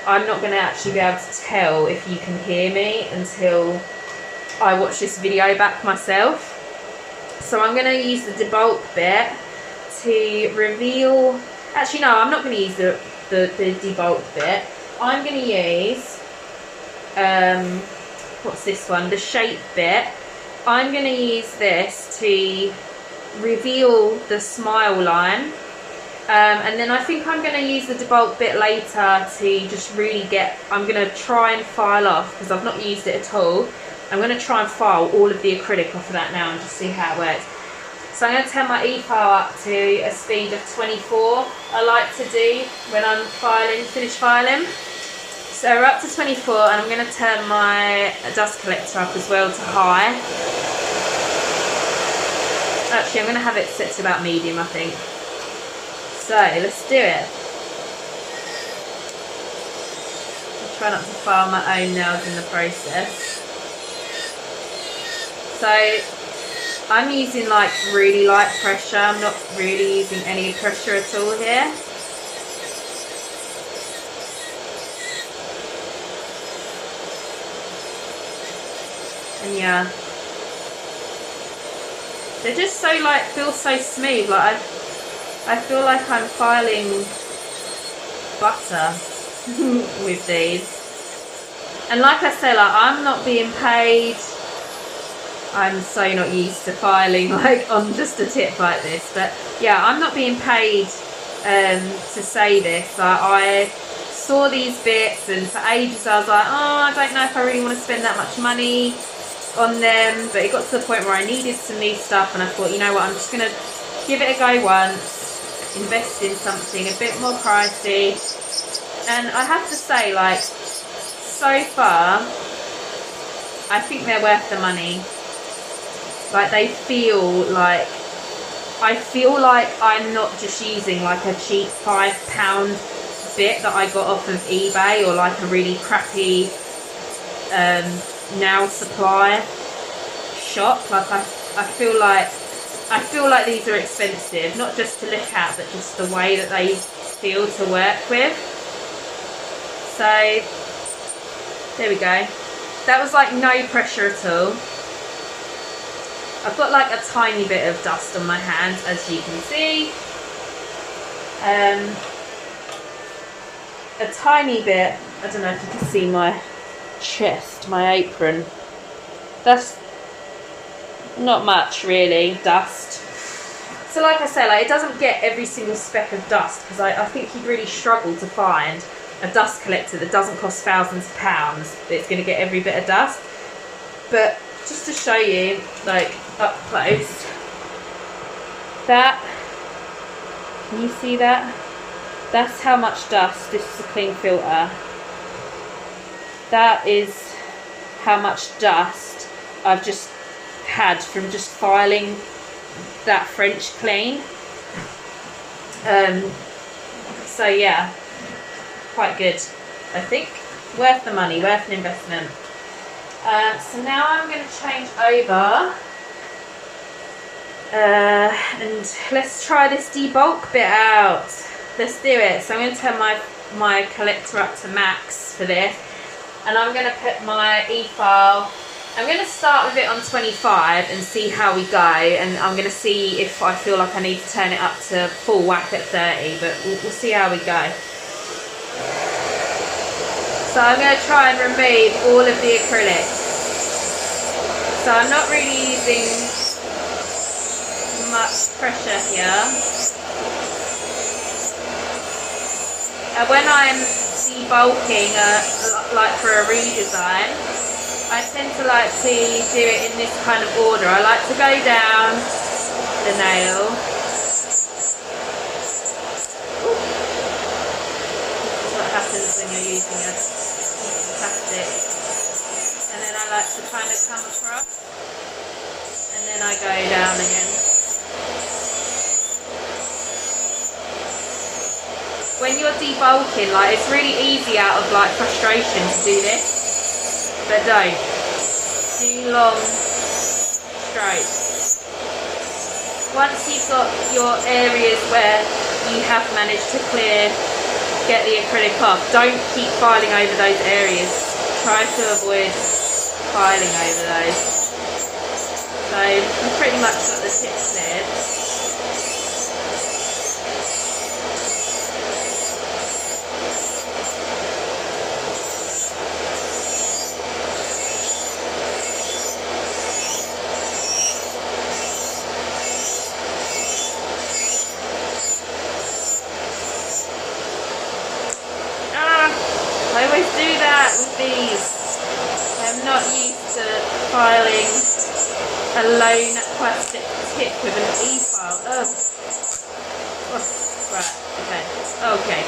I'm not going to actually be able to tell if you can hear me until I watch this video back myself. So I'm going to use the debulk bit to reveal... Actually, no, I'm not going to use the debulk bit. I'm going to use... what's this one? The shape bit. I'm going to use this to reveal the smile line. And then I think I'm going to use the debulk bit later to just really get... I'm going to try and file off, because I've not used it at all. I'm going to try and file all of the acrylic off of that now and just see how it works. So I'm going to turn my efile up to a speed of 24. I like to do when I'm finish filing. So we're up to 24, and I'm going to turn my dust collector up as well to high. Actually, I'm going to have it set to about medium, I think. So let's do it. I'll try not to file my own nails in the process. So I'm using like really light pressure. I'm not really using any pressure at all here. And yeah, they're just so like, feel so smooth. Like I feel like I'm filing butter with these. And like I say, like I'm not being paid. I'm so not used to filing like on just a tip like this, but yeah, I'm not being paid to say this. I saw these bits, and for ages I was like, oh, I don't know if I really want to spend that much money on them, but it got to the point where I needed some new stuff, and I thought, you know what, I'm just gonna give it a go once, invest in something a bit more pricey. And I have to say, like, so far I think they're worth the money. Like, they feel like, I feel like I'm not just using like a cheap £5 bit that I got off of eBay, or like a really crappy nail supply shop. Like I feel like these are expensive, not just to look at, but just the way that they feel to work with. So there we go. That was like no pressure at all. I've got like a tiny bit of dust on my hands, as you can see. A tiny bit. I don't know if you can see my chest, my apron. That's not much really, dust. So like I say, like, it doesn't get every single speck of dust, because I think you'd really struggle to find a dust collector that doesn't cost thousands of pounds that's going to get every bit of dust. But just to show you, like, up close, that, can you see that? That's how much dust. This is a clean filter. That is how much dust I've just had from just filing that French clean. So yeah, quite good, I think. Worth the money, worth an investment. So now I'm going to change over and let's try this debulk bit out. Let's do it. So I'm going to turn my collector up to max for this, and I'm going to put my efile, I'm going to start with it on 25 and see how we go, and I'm going to see if I feel like I need to turn it up to full whack at 30, but we'll see how we go. So I'm going to try and remove all of the acrylic. So I'm not really using much pressure here. And when I'm debulking, like for a redesign, I tend to like to do it in this kind of order. I like to go down the nail. This is what happens when you're using a piece of plastic. And then I like to kind of come across, and then I go down again. When you're debulking, like, it's really easy out of like frustration to do this, but don't. Do long strokes. Once you've got your areas where you have managed to get the acrylic off, don't keep filing over those areas. Try to avoid filing over those. So I've pretty much got the tip cleared. I always do that with these. I'm not used to filing a lone plastic tip with an e-file. Oh. Right, okay.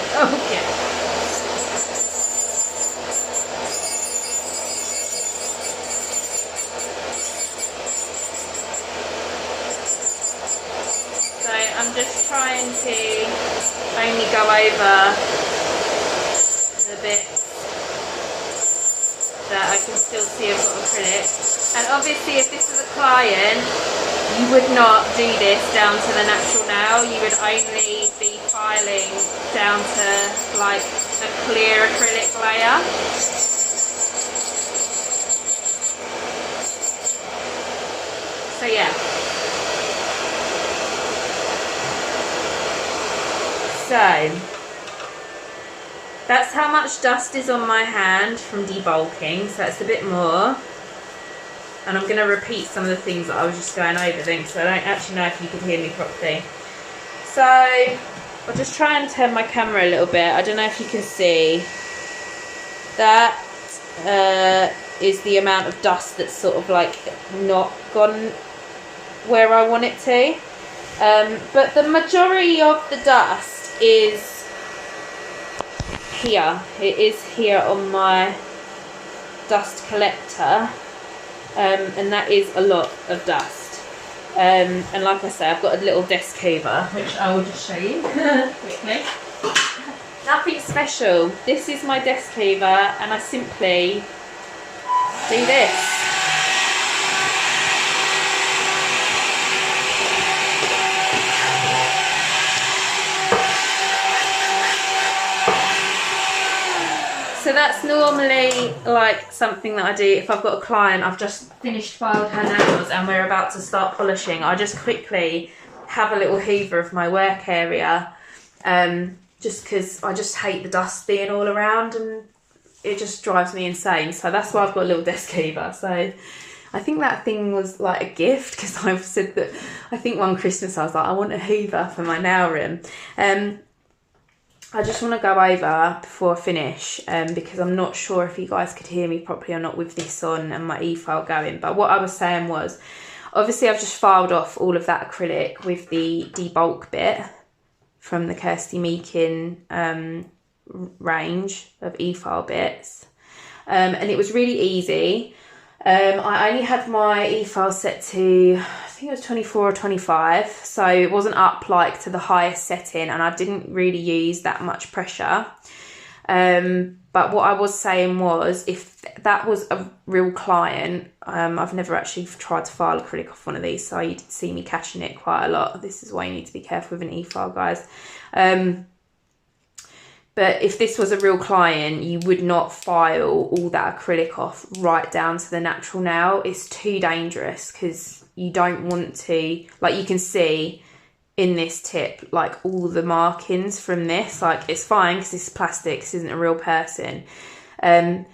So I'm just trying to only go over the bits that I can still see I've got acrylic. And obviously if this is a client, you would not do this down to the natural nail. You would only be filing down to like a clear acrylic layer. So yeah. So that's how much dust is on my hand from debulking, so it's a bit more. And I'm going to repeat some of the things that I was just going over then, because I don't actually know if you could hear me properly. So I'll just try and turn my camera a little bit. I don't know if you can see. That is the amount of dust that's sort of like not gone where I want it to. But the majority of the dust is here. It is here on my dust collector, and that is a lot of dust. And like I say, I've got a little desk hoover which I will just show you quickly. Nothing special. This is my desk hoover, and I simply do this. So that's normally like something that I do if I've got a client, I've just finished filed her nails and we're about to start polishing. I just quickly have a little hoover of my work area, just because I just hate the dust being all around and it just drives me insane. So that's why I've got a little desk hoover. So I think that thing was like a gift, because I've said that, I think one Christmas I was like, I want a hoover for my nail room. I just want to go over before I finish, because I'm not sure if you guys could hear me properly or not with this on and my e-file going. But what I was saying was, obviously I've just filed off all of that acrylic with the debulk bit from the Kirsty Meakin range of e-file bits. And it was really easy. I only had my e-file set to, I think it was 24 or 25, so it wasn't up like to the highest setting, and I didn't really use that much pressure. But what I was saying was, if that was a real client, I've never actually tried to file acrylic off one of these, so you did see me catching it quite a lot. This is why you need to be careful with an e-file, guys. But if this was a real client, you would not file all that acrylic off right down to the natural nail. It's too dangerous, because you don't want to, like you can see in this tip, like all the markings from this, like it's fine because this is plastic, this isn't a real person. On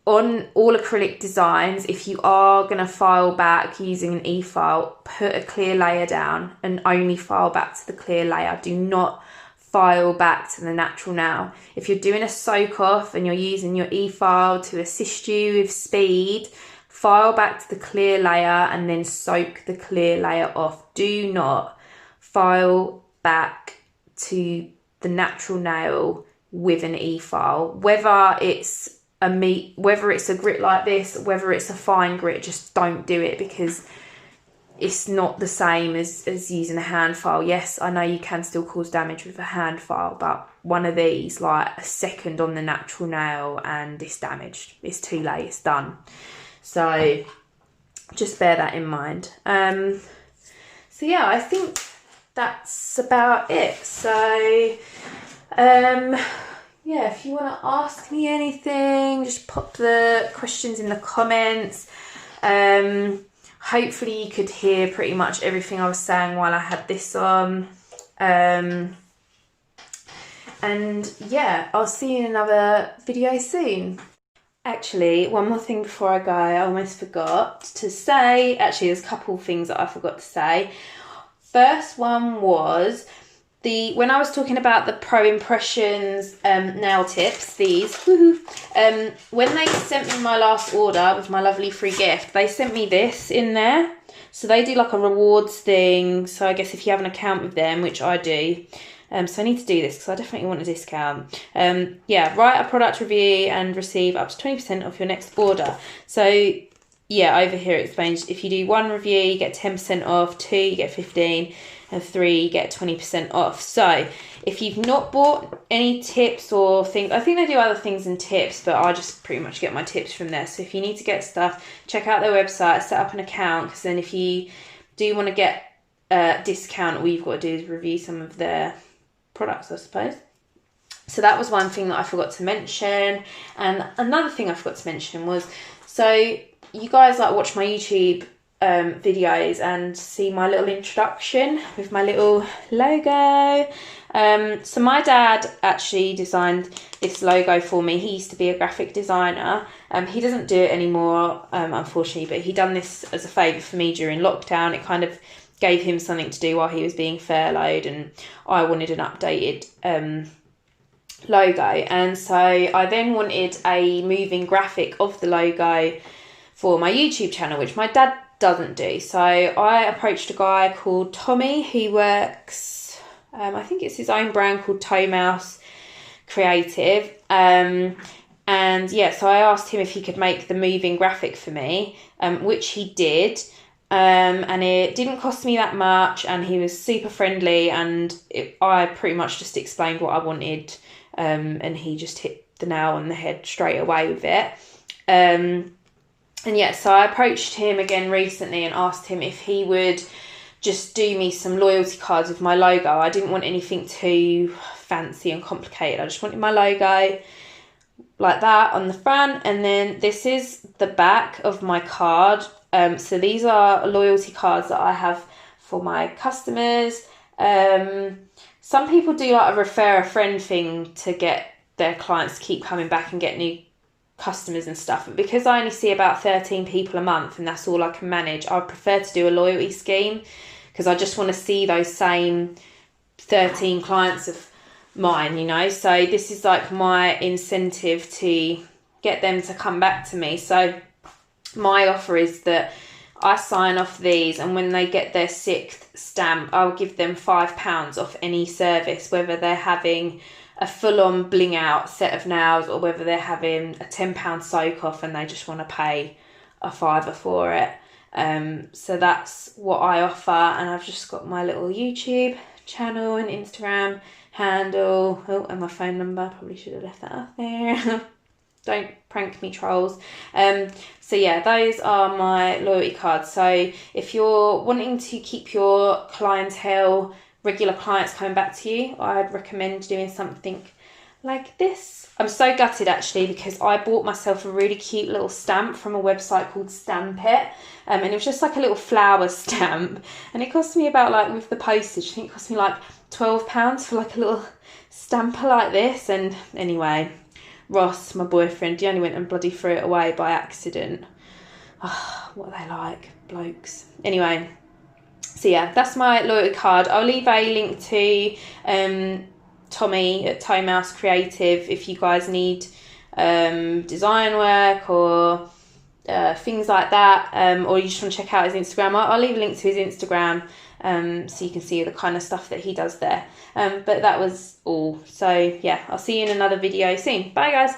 all acrylic designs, if you are going to file back using an e-file, put a clear layer down and only file back to the clear layer. Do not file back to the natural nail. If you're doing a soak off and you're using your e-file to assist you with speed, file back to the clear layer and then soak the clear layer off. Do not file back to the natural nail with an e-file. Whether it's a grit like this, whether it's a fine grit, just don't do it, because it's not the same as using a hand file. Yes, I know you can still cause damage with a hand file, but one of these, like a second on the natural nail and it's damaged. It's too late, it's done. So just bear that in mind. So yeah, I think that's about it. So yeah, if you want to ask me anything, just pop the questions in the comments. hopefully you could hear pretty much everything I was saying while I had this on. And yeah, I'll see you in another video soon. Actually, one more thing before I go, I almost forgot to say, actually there's a couple of things that I forgot to say. First one was when I was talking about the Pro Impressions nail tips, these, when they sent me my last order with my lovely free gift, they sent me this in there. So they do like a rewards thing. So I guess if you have an account with them, which I do, so I need to do this because I definitely want a discount. Yeah, write a product review and receive up to 20% off your next order. So yeah, over here it explains if you do 1 review, you get 10% off, 2, you get 15, and 3, you get 20% off. So if you've not bought any tips or things, I think they do other things in tips, but I just pretty much get my tips from there. So if you need to get stuff, check out their website, set up an account, because then if you do want to get a discount, all you've got to do is review some of their products, I suppose. So that was one thing that I forgot to mention. And another thing I forgot to mention was, so you guys like watch my YouTube videos and see my little introduction with my little logo. So my dad actually designed this logo for me. He used to be a graphic designer. He doesn't do it anymore, unfortunately, but he done this as a favour for me during lockdown. It kind of gave him something to do while he was being furloughed, and I wanted an updated logo. And so I then wanted a moving graphic of the logo for my YouTube channel, which my dad doesn't do. So I approached a guy called Tommy who works, I think it's his own brand called Toe Mouse Creative. And yeah, so I asked him if he could make the moving graphic for me, which he did. And it didn't cost me that much, and he was super friendly, and I pretty much just explained what I wanted, and he just hit the nail on the head straight away with it. And yeah, so I approached him again recently and asked him if he would just do me some loyalty cards with my logo. I didn't want anything too fancy and complicated. I just wanted my logo like that on the front, and then this is the back of my card. So these are loyalty cards that I have for my customers. Some people do like a refer a friend thing to get their clients to keep coming back and get new customers and stuff. But because I only see about 13 people a month and that's all I can manage, I prefer to do a loyalty scheme because I just want to see those same 13 clients of mine, you know. So this is like my incentive to get them to come back to me. So my offer is that I sign off these, and when they get their 6th stamp, I'll give them £5 off any service, whether they're having a full-on bling out set of nails or whether they're having a £10 soak off and they just want to pay a £5 for it. So that's what I offer, and I've just got my little YouTube channel and Instagram handle. Oh, and my phone number, probably should have left that up there. Don't prank me, trolls. So yeah, those are my loyalty cards. So if you're wanting to keep your clientele, regular clients coming back to you, I'd recommend doing something like this. I'm so gutted actually because I bought myself a really cute little stamp from a website called Stamp It. And it was just like a little flower stamp. And it cost me about, like, with the postage, I think it cost me like £12 for like a little stamper like this. And anyway, Ross, my boyfriend, he only went and bloody threw it away by accident. Oh, what are they like, blokes? Anyway, so yeah, that's my loyalty card. I'll leave a link to Tommy at Toe Mouse Creative if you guys need design work or things like that, or you just want to check out his Instagram. I'll leave a link to his Instagram so you can see the kind of stuff that he does there. But that was all. So yeah, I'll see you in another video soon. Bye guys.